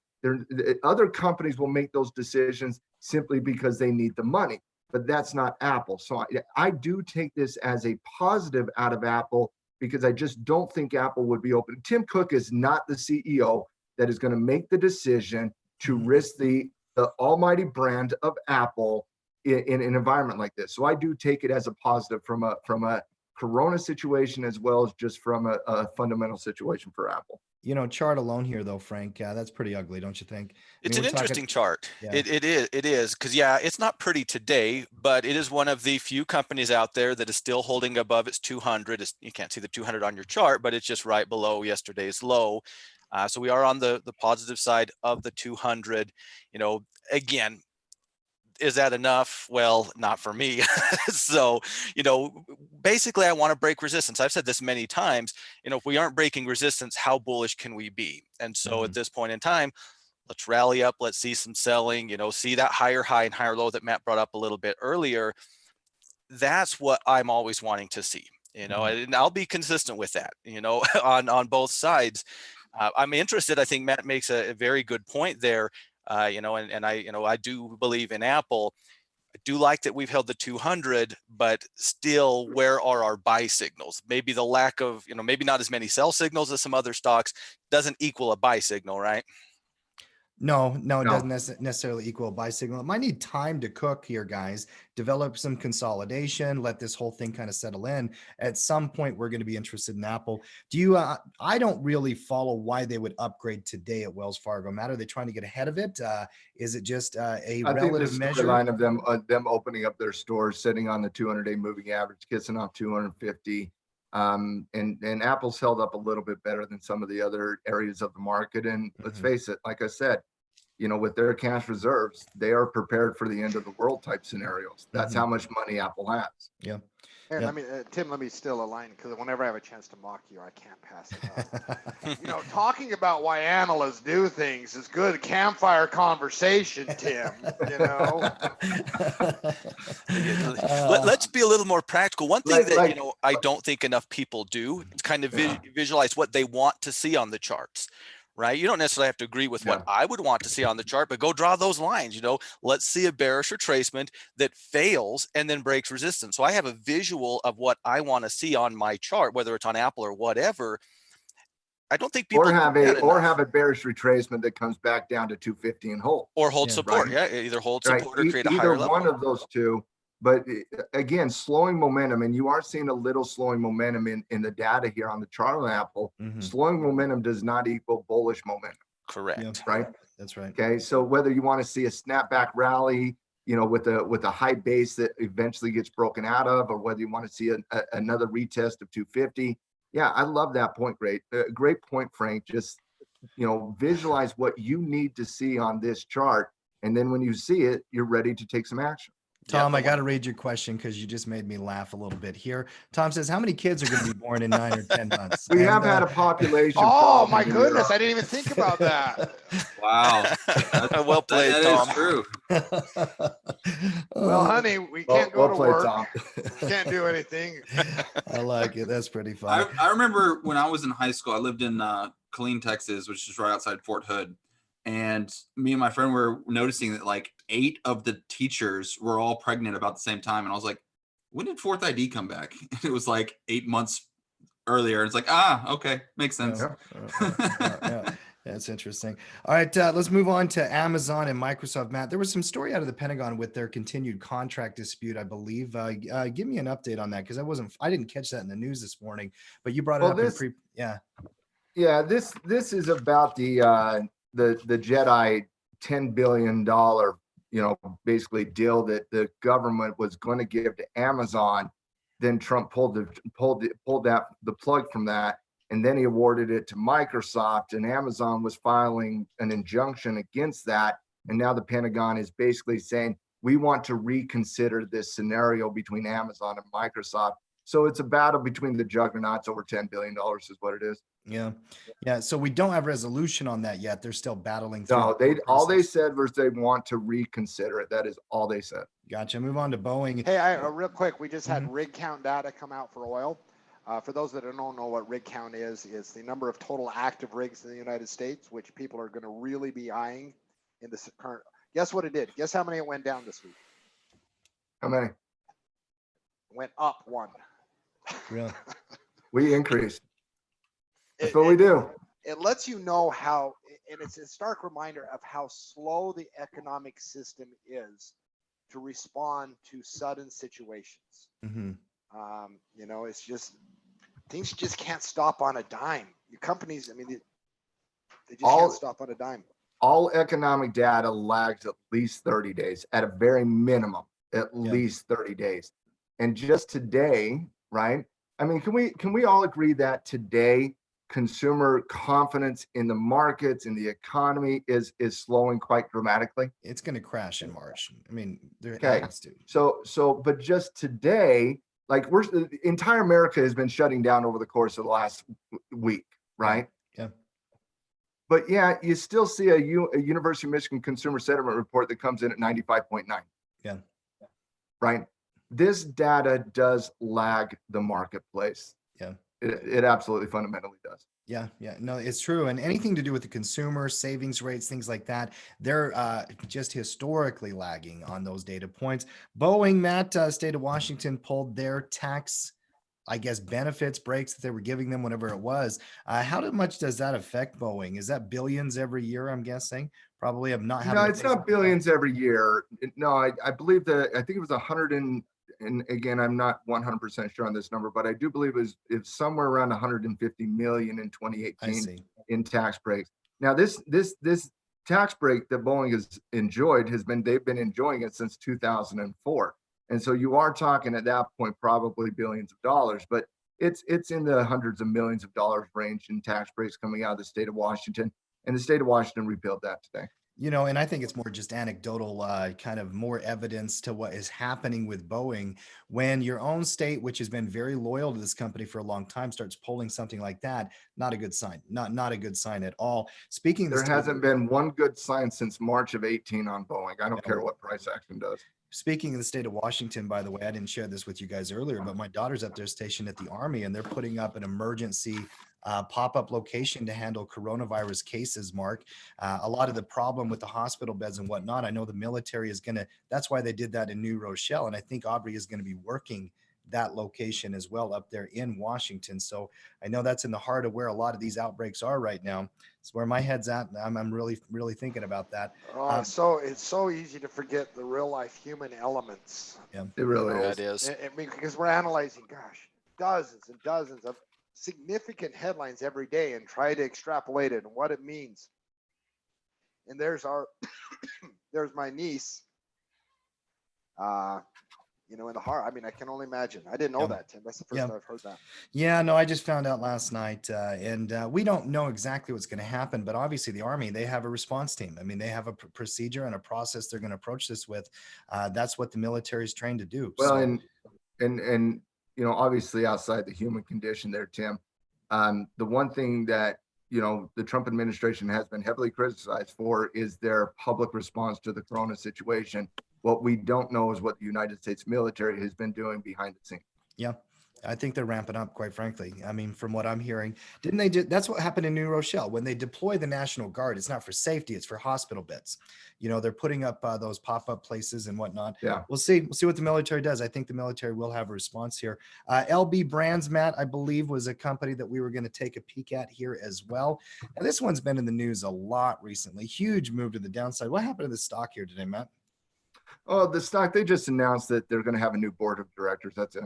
Other companies will make those decisions simply because they need the money, but that's not Apple. So I do take this as a positive out of Apple, because I just don't think Apple would be open. Tim Cook is not the CEO that is going to make the decision to risk the almighty brand of Apple in an environment like this. So I do take it as a positive from a Corona situation, as well as just from a fundamental situation for Apple. You know, chart alone here, though, Frank, that's pretty ugly, don't you think? It's an interesting chart. Yeah. It is because, yeah, it's not pretty today, but it is one of the few companies out there that is still holding above its 200. You can't see the 200 on your chart, but it's just right below yesterday's low. So we are on the positive side of the 200. You know, again, is that enough? Well, not for me. So, you know, basically I want to break resistance. I've said this many times, you know, if we aren't breaking resistance, how bullish can we be? And so at this point in time, let's rally up, let's see some selling, you know, see that higher high and higher low that Matt brought up a little bit earlier. That's what I'm always wanting to see, you know, and I'll be consistent with that, you know, on both sides. I'm interested. I think Matt makes a very good point there. You know, and I do believe in Apple. I do like that we've held the 200, but still, where are our buy signals? Maybe the lack of, you know, maybe not as many sell signals as some other stocks doesn't equal a buy signal, right? No, it doesn't necessarily equal a buy signal. It might need time to cook here, guys. Develop some consolidation, let this whole thing kind of settle in. At some point, we're going to be interested in Apple. Do you? I don't really follow why they would upgrade today at Wells Fargo. Matt, are they trying to get ahead of it? Is it just a relative measure? Line of them opening up their stores, sitting on the 200-day moving average, kissing off 250. And Apple's held up a little bit better than some of the other areas of the market. And let's face it, like I said, you know, with their cash reserves, they are prepared for the end of the world type scenarios. That's how much money Apple has. Yeah. Here, let me, Tim, let me steal a line because whenever I have a chance to mock you, I can't pass it up. You know, talking about why analysts do things is good campfire conversation, Tim. You know. Let's be a little more practical. One thing that you know I don't think enough people do is kind of visualize what they want to see on the charts. Right? You don't necessarily have to agree with what I would want to see on the chart, but go draw those lines. You know, let's see a bearish retracement that fails and then breaks resistance. So I have a visual of what I want to see on my chart, whether it's on Apple or whatever. I don't think people have a bearish retracement that comes back down to 250 and hold, or hold support. Right? Yeah, either hold support or create a higher level. Either one of those two. But again, slowing momentum, and you are seeing a little slowing momentum in the data here on the chart on Apple. Slowing momentum does not equal bullish momentum. Correct. Yeah. Right. That's right. Okay. So whether you want to see a snapback rally, you know, with a high base that eventually gets broken out of, or whether you want to see another retest of 250. Yeah, I love that point. Great point, Frank. Just, you know, visualize what you need to see on this chart. And then when you see it, you're ready to take some action. Tom, I got to read your question because you just made me laugh a little bit here. Tom says, how many kids are going to be born in 9 or 10 months? We have had a population. Oh, my goodness. I didn't even think about that. Wow. Well played, Tom. That is true. Well, honey, we can't go to work. Tom. Can't do anything. I like it. That's pretty fun. I remember when I was in high school, I lived in Killeen, Texas, which is right outside Fort Hood. And me and my friend were noticing that like 8 of the teachers were all pregnant about the same time. And I was like, when did Fourth ID come back? It was like 8 months earlier. It's like, okay, makes sense. Yeah. That's interesting. All right, let's move on to Amazon and Microsoft. Matt, there was some story out of the Pentagon with their continued contract dispute, I believe. Give me an update on that because I didn't catch that in the news this morning, but you brought it up. Yeah, this is about the Jedi $10 billion, you know, basically deal that the government was going to give to Amazon. Then Trump pulled the plug from that, and then he awarded it to Microsoft, and Amazon was filing an injunction against that. And now the Pentagon is basically saying, we want to reconsider this scenario between Amazon and Microsoft. So it's a battle between the juggernauts over $10 billion is what it is. Yeah. So we don't have resolution on that yet. They're still battling. No, all they said was they want to reconsider it. That is all they said. Gotcha. Move on to Boeing. Hey, real quick, we just had rig count data come out for oil. For those that don't know what rig count is the number of total active rigs in the United States, which people are going to really be eyeing in this current. Guess what it did? Guess how many it went down this week? How many? It went up 1. Really? We increased. That's what we do. It lets you know how, and it's a stark reminder of how slow the economic system is to respond to sudden situations. You know, it's just, things just can't stop on a dime. Your companies, I mean, they just can't stop on a dime. All economic data lags at least 30 days, at a very minimum, at least 30 days. And just today, right? I mean, can we all agree that today consumer confidence in the markets, in the economy is slowing quite dramatically? It's going to crash in March. I mean, there has to. So, but just today, like the entire America has been shutting down over the course of the last week, right? Yeah. But yeah, you still see a University of Michigan consumer sentiment report that comes in at 95.9. Yeah. Right. This data does lag the marketplace. Yeah. It absolutely fundamentally does. Yeah. No, it's true. And anything to do with the consumer savings rates, things like that, they're just historically lagging on those data points. Boeing, Matt, state of Washington pulled their tax, I guess, benefits breaks that they were giving them, whatever it was. How much does that affect Boeing? Is that billions every year? I'm guessing probably of not having. No, it's not billions every year. No, I believe I think it was 100 and again, I'm not 100% sure on this number, but I do believe it's somewhere around 150 million in 2018 in tax breaks. Now, this tax break that Boeing has enjoyed they've been enjoying it since 2004. And so you are talking at that point, probably billions of dollars, but it's in the hundreds of millions of dollars range in tax breaks coming out of the state of Washington. And the state of Washington repealed that today. You know, and I think it's more just anecdotal, kind of more evidence to what is happening with Boeing when your own state, which has been very loyal to this company for a long time, starts pulling something like that. Not a good sign. Not a good sign at all. Speaking of the There state, hasn't been one good sign since March of 18 on Boeing. I don't care what price action does. speaking of the state of Washington, by the way, I didn't share this with you guys earlier, but my daughter's up there stationed at the Army, and they're putting up an emergency pop-up location to handle coronavirus cases, Mark. A lot of the problem with the hospital beds and whatnot, I know the military is going to, that's why they did that in New Rochelle. And I think Aubrey is going to be working that location as well up there in Washington. So I know that's in the heart of where a lot of these outbreaks are right now. It's where my head's at. I'm really, really thinking about that. So it's so easy to forget the real life human elements. Yeah, it really Yeah, is. it is. I mean, because we're analyzing, gosh, dozens and dozens of significant headlines every day and try to extrapolate it and what it means. And there's there's my niece, you know, in the heart. I mean, I can only imagine. I didn't know Yeah. that, Tim. That's the first time I've heard that. Yeah, no, I just found out last night, and we don't know exactly what's going to happen, but obviously the Army, they have a response team. I mean, they have a procedure and a process they're going to approach this with. That's what the military is trained to do. Well, So, and you know, obviously outside the human condition there, Tim, the one thing that, you know, the Trump administration has been heavily criticized for is their public response to the corona situation. What we don't know is what the United States military has been doing behind the scenes. yeah, I think they're ramping up, quite frankly. I mean, from what I'm hearing, didn't they do, that's what happened in New Rochelle when they deploy the National Guard. It's not for safety, it's for hospital beds. You know, they're putting up those pop-up places and whatnot. Yeah. We'll see what the military does. I think the military will have a response here. LB Brands, Matt, I believe, was a company that we were going to take a peek at here as well. And this one's been in the news a lot recently. Huge move to the downside. What happened to the stock here today, Matt? Oh, the stock, they just announced that they're going to have a new board of directors. That's it.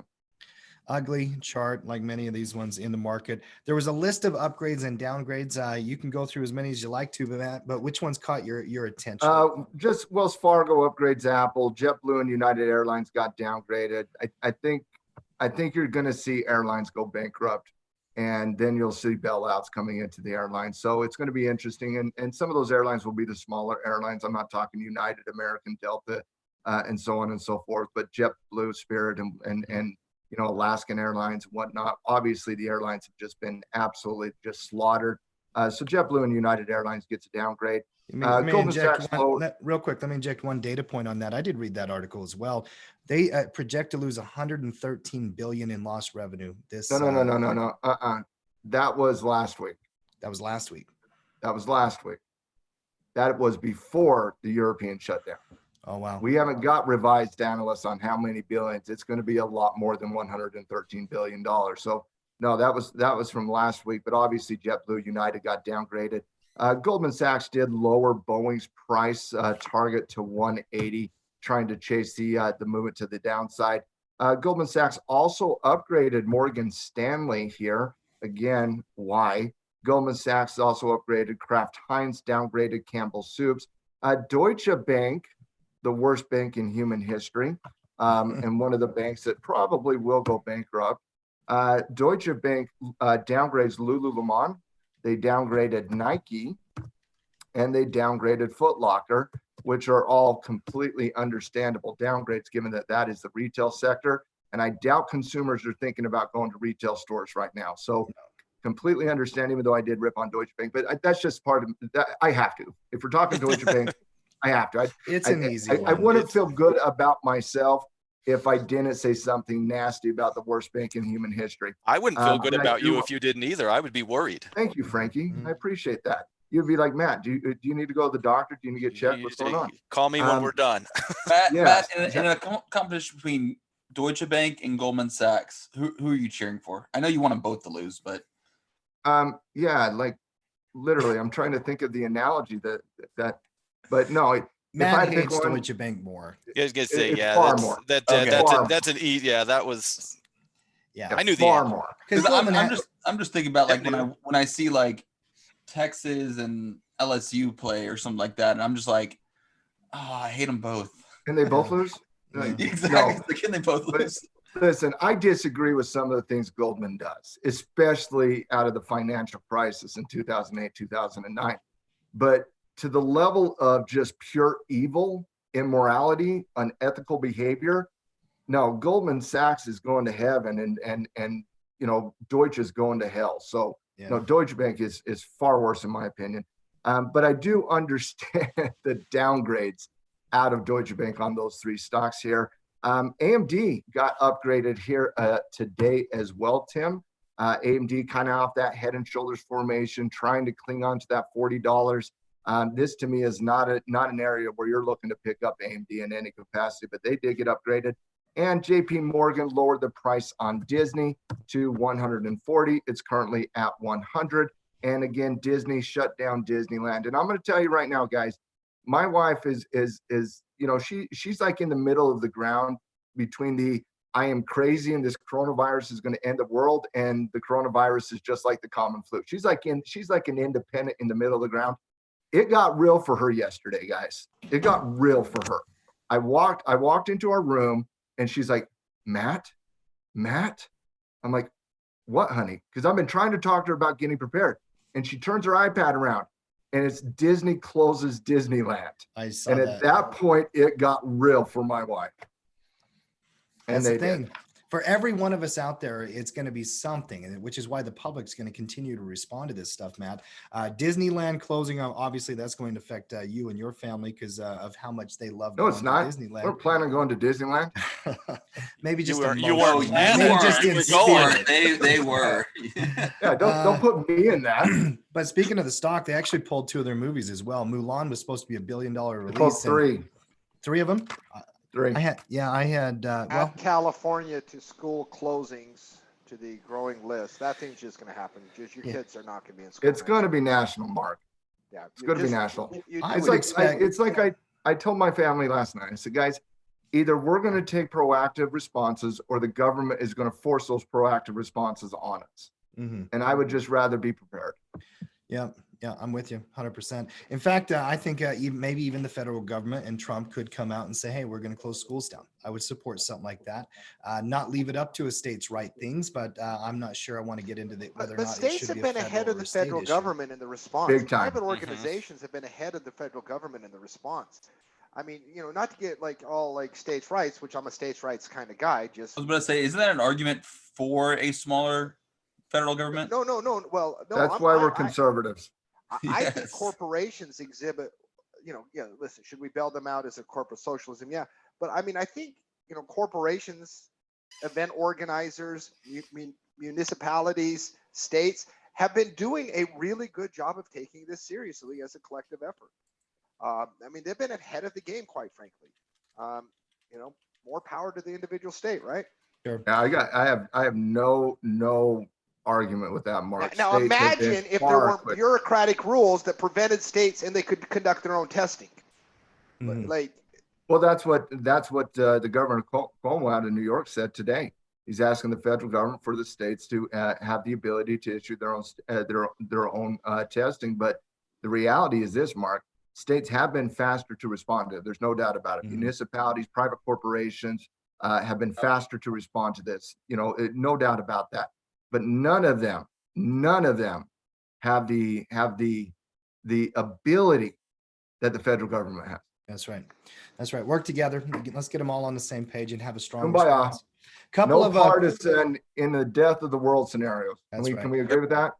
Ugly chart, like many of these ones in the market. There was a list of upgrades and downgrades. You can go through as many as you like to, but which ones caught your attention? Just Wells Fargo upgrades Apple, JetBlue and United Airlines got downgraded. I think you're going to see airlines go bankrupt, and then you'll see bailouts coming into the airlines. So it's going to be interesting. And some of those airlines will be the smaller airlines. I'm not talking United, American, Delta, and so on and so forth, but JetBlue, Spirit, and you know, Alaskan Airlines and whatnot. Obviously, the airlines have just been absolutely just slaughtered. So JetBlue and United Airlines gets a downgrade. Let me Goldman inject Sachs real quick. Let me inject one data point on that. I did read that article as well. They project to lose 113 billion in lost revenue. This No. That was last week. That was last week. That was last week. That was before the European shutdown. Oh, wow. We haven't got revised analysts on how many billions. It's going to be a lot more than $113 billion. So no, that was from last week, but obviously JetBlue, United got downgraded. Goldman Sachs did lower Boeing's price target to 180, trying to chase the movement to the downside. Goldman Sachs also upgraded Morgan Stanley here. Again, why? Goldman Sachs also upgraded Kraft Heinz, downgraded Campbell Soups. Deutsche Bank, the worst bank in human history, and one of the banks that probably will go bankrupt. Deutsche Bank downgrades Lululemon. They downgraded Nike, and they downgraded Foot Locker, which are all completely understandable downgrades given that that is the retail sector. And I doubt consumers are thinking about going to retail stores right now. So completely understand, even though I did rip on Deutsche Bank, but that's just part of that. I have to. If we're talking Deutsche Bank, I have to. It's an easy one. I wouldn't feel good about myself if I didn't say something nasty about the worst bank in human history. I wouldn't feel good about you if you didn't either. I would be worried. Thank you, Frankie. I appreciate that. You'd be like, Matt, do you need to go to the doctor? Do you need to get checked? What's going on? Call me when we're done. Matt, in a competition between Deutsche Bank and Goldman Sachs, who are you cheering for? I know you want them both to lose, but yeah, like literally, I'm trying to think of the analogy that but no. Matt hates Deutsche Bank more. I was gonna say, yeah, far more. That's an E. Yeah, that was. Yeah, I knew the far answer. more. Because I'm just thinking about like when I see like Texas and LSU play or something like that, and I'm just like, oh, I hate them both. Can they both lose? Exactly. No. Can they both lose? Listen, I disagree with some of the things Goldman does, especially out of the financial crisis in 2008, 2009. But to the level of just pure evil, immorality, unethical behavior. No, Goldman Sachs is going to heaven, and Deutsche is going to hell. So no, Deutsche Bank is far worse in my opinion. But I do understand the downgrades out of Deutsche Bank on those three stocks here. AMD got upgraded here today as well, Tim. AMD kind of off that head and shoulders formation, trying to cling on to that $40. This to me is not an area where you're looking to pick up AMD in any capacity, but they did get upgraded. And JP Morgan lowered the price on Disney to 140. It's currently at 100. And again, Disney shut down Disneyland. And I'm going to tell you right now, guys, my wife is she's like in the middle of the ground between the I am crazy and this coronavirus is going to end the world, and the coronavirus is just like the common flu. She's like an independent in the middle of the ground. It got real for her yesterday, guys. It got real for her. I walked into our room and she's like, Matt. I'm like, what, honey? Because I've been trying to talk to her about getting prepared. And she turns her iPad around and it's Disney closes Disneyland. I saw and that. At that point, it got real for my wife. And That's they the thing. did. For every one of us out there, it's going to be something, which is why the public's going to continue to respond to this stuff, Matt. Disneyland closing, obviously, that's going to affect you and your family because of how much they love No, it's not. Disneyland. We're planning on going to Disneyland. Maybe just you were just in spirit. They were. Yeah, don't put me in that. But speaking of the stock, they actually pulled 2 of their movies as well. Mulan was supposed to be $1 billion release. Pulled 3. 3 of them. 3. I had Add California to school closings to the growing list. That thing's just going to happen. Just your kids are not going to be in school. It's going to be national, Mark. Yeah, it's going to be national. It's like I told my family last night. I said, guys, either we're going to take proactive responses, or the government is going to force those proactive responses on us. Mm-hmm. And I would just rather be prepared. Yeah, I'm with you 100%. In fact, I think maybe even the federal government and Trump could come out and say, hey, we're going to close schools down. I would support something like that. Not leave it up to a state's right things, but I'm not sure I want to get into whether or not states have been ahead of the federal government in the response. Big time. Private organizations have been ahead of the federal government in the response. I mean, not to get all states' rights, which I'm a states' rights kind of guy. I was going to say, isn't that an argument for a smaller federal government? No. Well, no. That's why we're conservatives. I think corporations exhibit, listen, should we bail them out as a corporate socialism? Yeah. But I mean, I think, corporations, event organizers, municipalities, states have been doing a really good job of taking this seriously as a collective effort. I mean, they've been ahead of the game, quite frankly. More power to the individual state, right? Sure. Yeah, I have no argument with that, Mark. Now imagine if there were bureaucratic rules that prevented states and they could conduct their own testing. Mm-hmm. Well, that's what the governor Cuomo out of New York said today. He's asking the federal government for the states to have the ability to issue their own testing. But the reality is this, Mark: states have been faster to respond to it. There's no doubt about it. Mm-hmm. Municipalities, private corporations have been faster to respond to this. No doubt about that. But none of them have the ability that the federal government has. That's right. Work together. Let's get them all on the same page and have a strong Kumbaya. response. No partisan in the death of the world scenarios. Can we agree with that?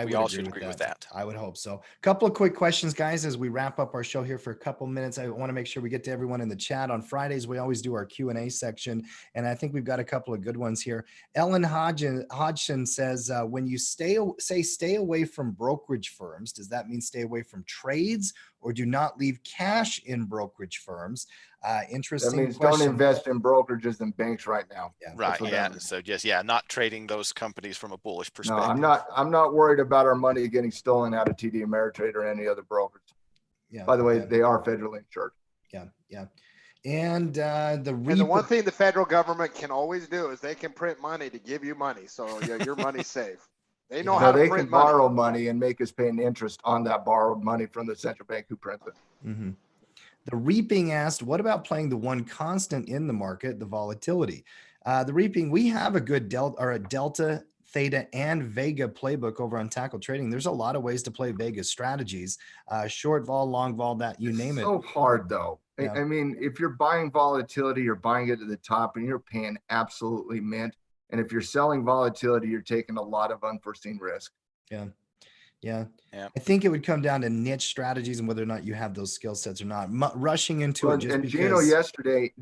We all should agree with that. I would hope so. A couple of quick questions, guys, as we wrap up our show here for a couple minutes. I want to make sure we get to everyone in the chat. On Fridays, we always do our Q&A section, and I think we've got a couple of good ones here. Ellen Hodgson says, when you stay away from brokerage firms, does that mean stay away from trades, or do not leave cash in brokerage firms? Interesting. That means question. Don't invest in brokerages and banks right now. Yeah, right. Yeah. So just not trading those companies from a bullish perspective. No, I'm not worried about our money getting stolen out of TD Ameritrade or any other brokers. Yeah. By the way, they are federally insured. Yeah. And the one thing the federal government can always do is they can print money to give you money. So your money's safe. They know how to print money. They can borrow money and make us pay an interest on that borrowed money from the central bank who prints it. Mm-hmm. The Reaping asked, what about playing the one constant in the market, the volatility? The Reaping, we have a good delta theta, and vega playbook over on Tackle Trading. There's a lot of ways to play vega strategies, short vol, long vol, that you name it. So hard though. Yeah. I mean, if you're buying volatility, you're buying it at the top and you're paying absolutely mint. And if you're selling volatility, you're taking a lot of unforeseen risk. Yeah. Yeah. I think it would come down to niche strategies and whether or not you have those skill sets or not. Rushing into it just and because.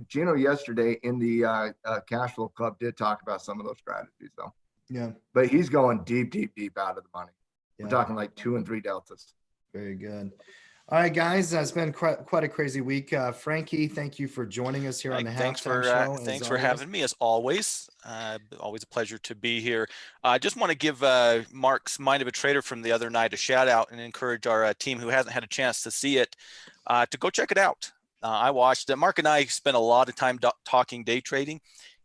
Gino yesterday in the cash flow club did talk about some of those strategies though. Yeah. But he's going deep out of the money. Yeah. We're talking like 2 and 3 deltas. Very good. All right, guys, it's been quite a crazy week. Frankie, thank you for joining us here on the Halftime Show. Thanks for having me, as always. Always a pleasure to be here. I just want to give Mark's Mind of a Trader from the other night a shout out and encourage our team who hasn't had a chance to see it to go check it out. I watched it. Mark and I spent a lot of time talking day trading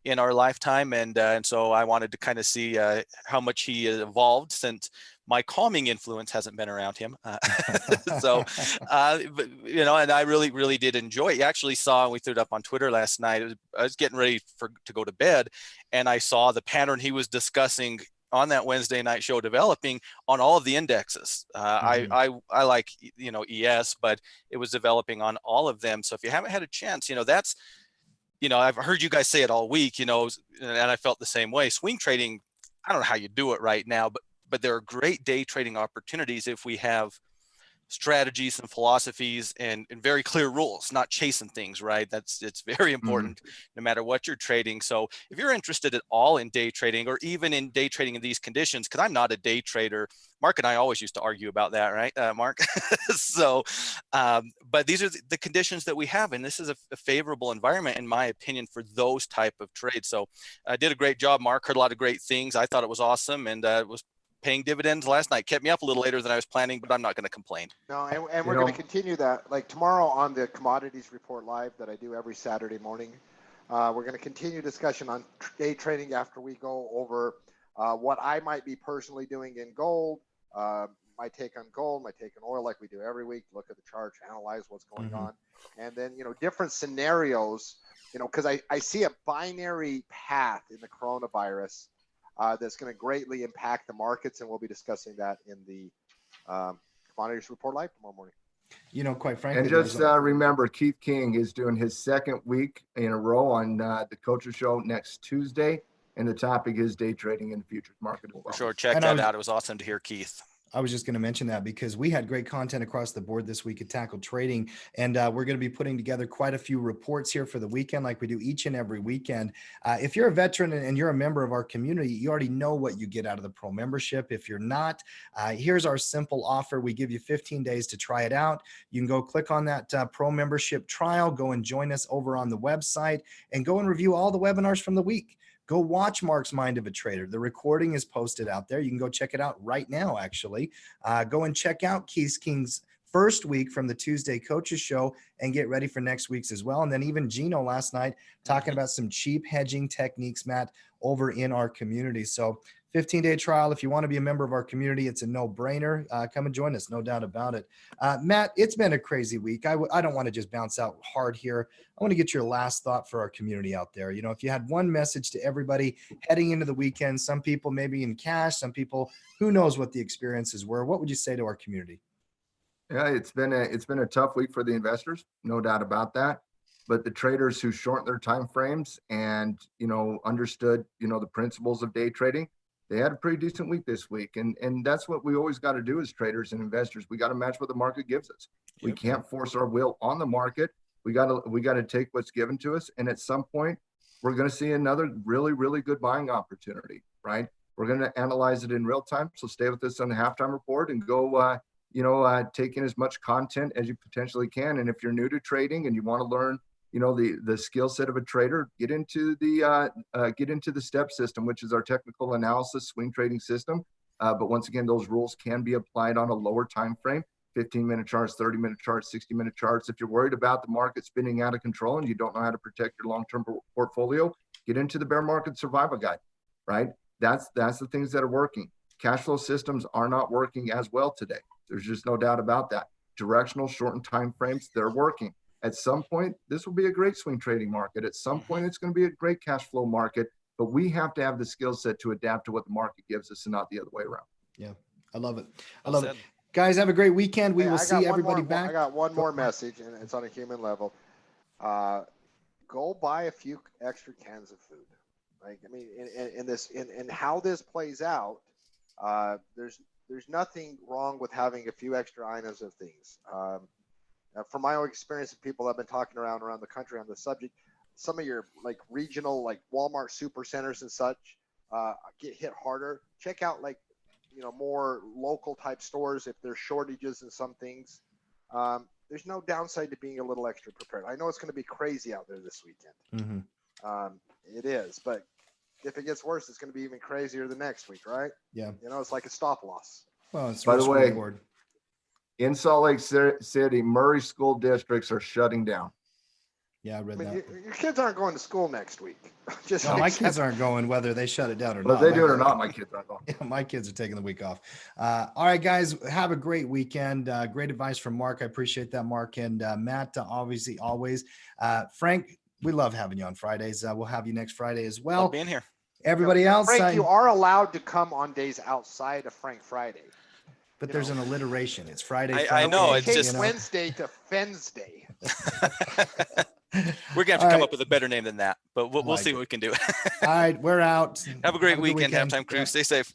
in our lifetime, and so I wanted to kind of see how much he evolved since my calming influence hasn't been around him. So, but, you know, and I really did enjoy it. You actually saw, we threw it up on Twitter last night. I was getting ready to go to bed, and I saw the pattern he was discussing on that Wednesday night show developing on all of the indexes. I like, you know, ES, but it was developing on all of them. So if you haven't had a chance, you know, that's, you know, I've heard you guys say it all week, you know, and I felt the same way. Swing trading, I don't know how you do it right now, but there are great day trading opportunities if we have strategies and philosophies and very clear rules, not chasing things, right? It's very important no matter what you're trading. So if you're interested at all in day trading, or even in day trading in these conditions, because I'm not a day trader, Mark and I always used to argue about that, right, Mark? So, but these are the conditions that we have, and this is a favorable environment, in my opinion, for those type of trades. So I did a great job, Mark. Heard a lot of great things. I thought it was awesome, and was paying dividends last night. Kept me up a little later than I was planning, but I'm not going to complain. No, and we're going to continue that. Like tomorrow on the Commodities Report Live that I do every Saturday morning, we're going to continue discussion on day trading after we go over what I might be personally doing in gold, my take on gold, my take on oil, like we do every week. Look at the charts, analyze what's going on, and then, you know, different scenarios, you know, because I see a binary path in the coronavirus that's going to greatly impact the markets, and we'll be discussing that in the Commodities Report Live tomorrow morning. You know, quite frankly, and just remember, Keith King is doing his second week in a row on the Coaches Show next Tuesday, and the topic is day trading in the futures market. For sure, check that out. It was awesome to hear Keith. I was just going to mention that because we had great content across the board this week at Tackle Trading, and we're going to be putting together quite a few reports here for the weekend, like we do each and every weekend. If you're a veteran and you're a member of our community, you already know what you get out of the Pro membership. If you're not, here's our simple offer. We give you 15 days to try it out. You can go click on that Pro membership trial, go and join us over on the website, and go and review all the webinars from the week. Go watch Mark's Mind of a Trader. The recording is posted out there. You can go check it out right now, actually. Go and check out Keith King's first week from the Tuesday Coaches Show and get ready for next week's as well. And then even Gino last night talking about some cheap hedging techniques, Matt, over in our community. So 15-day trial. If you want to be a member of our community, it's a no-brainer. Come and join us, no doubt about it. Matt, it's been a crazy week. I don't want to just bounce out hard here. I want to get your last thought for our community out there. You know, if you had one message to everybody heading into the weekend, some people maybe in cash, some people, who knows what the experiences were, what would you say to our community? Yeah, it's been a tough week for the investors, no doubt about that. But the traders who shortened their time frames and, you know, understood, you know, the principles of day trading, they had a pretty decent week this week. And that's what we always got to do as traders and investors. We got to match what the market gives us. Yep. We can't force our will on the market. We got to take what's given to us. And at some point, we're going to see another really, really good buying opportunity, right? We're going to analyze it in real time. So stay with us on the halftime report and go, take in as much content as you potentially can. And if you're new to trading and you want to learn, you know, the skill set of a trader, get into the STEP system, which is our technical analysis swing trading system. But once again, those rules can be applied on a lower time frame, 15-minute charts, 30-minute charts, 60-minute charts. If you're worried about the market spinning out of control and you don't know how to protect your long-term portfolio, get into the bear market survival guide, right? That's the things that are working. Cash flow systems are not working as well today. There's just no doubt about that. Directional shortened time frames, they're working. At some point, this will be a great swing trading market. At some point, it's going to be a great cash flow market. but we have to have the skill set to adapt to what the market gives us and not the other way around. Yeah, I love it. I Well love it. said. Guys, have a great weekend. We Hey, will I got see one everybody more- back. I got one more message, and it's on a human level. Go buy a few extra cans of food. Like, I mean, in how this plays out, there's nothing wrong with having a few extra items of things. From my own experience of people I've been talking around the country on the subject, some of your like regional, like Walmart super centers and such, get hit harder. Check out like, more local type stores if there's shortages in some things. There's no downside to being a little extra prepared. I know it's going to be crazy out there this weekend. It is, but if it gets worse, it's going to be even crazier the next week, right? Yeah. It's like a stop loss. Well, it's By the risk way, reward. in Salt Lake City, Murray school districts are shutting down. Yeah, I read I mean, that. your kids aren't going to school next week. Just No, my kids aren't going whether they shut it down or But not. if they do it or not, my kids aren't going. Yeah, my kids are taking the week off. All right, guys, have a great weekend. Great advice from Mark. I appreciate that, Mark. And Matt, obviously, always. Frank, we love having you on Fridays. We'll have you next Friday as well. Love being here. Everybody else. Frank, you are allowed to come on days outside of Frank Friday. But there's an alliteration. It's Friday. I know, In it's case just- Wednesday to Fensday. We're gonna have to All come right. up with a better name than that, but we'll like see it. what we can do. All right, we're out. Have a great good weekend, halftime crew. Yeah. Stay safe.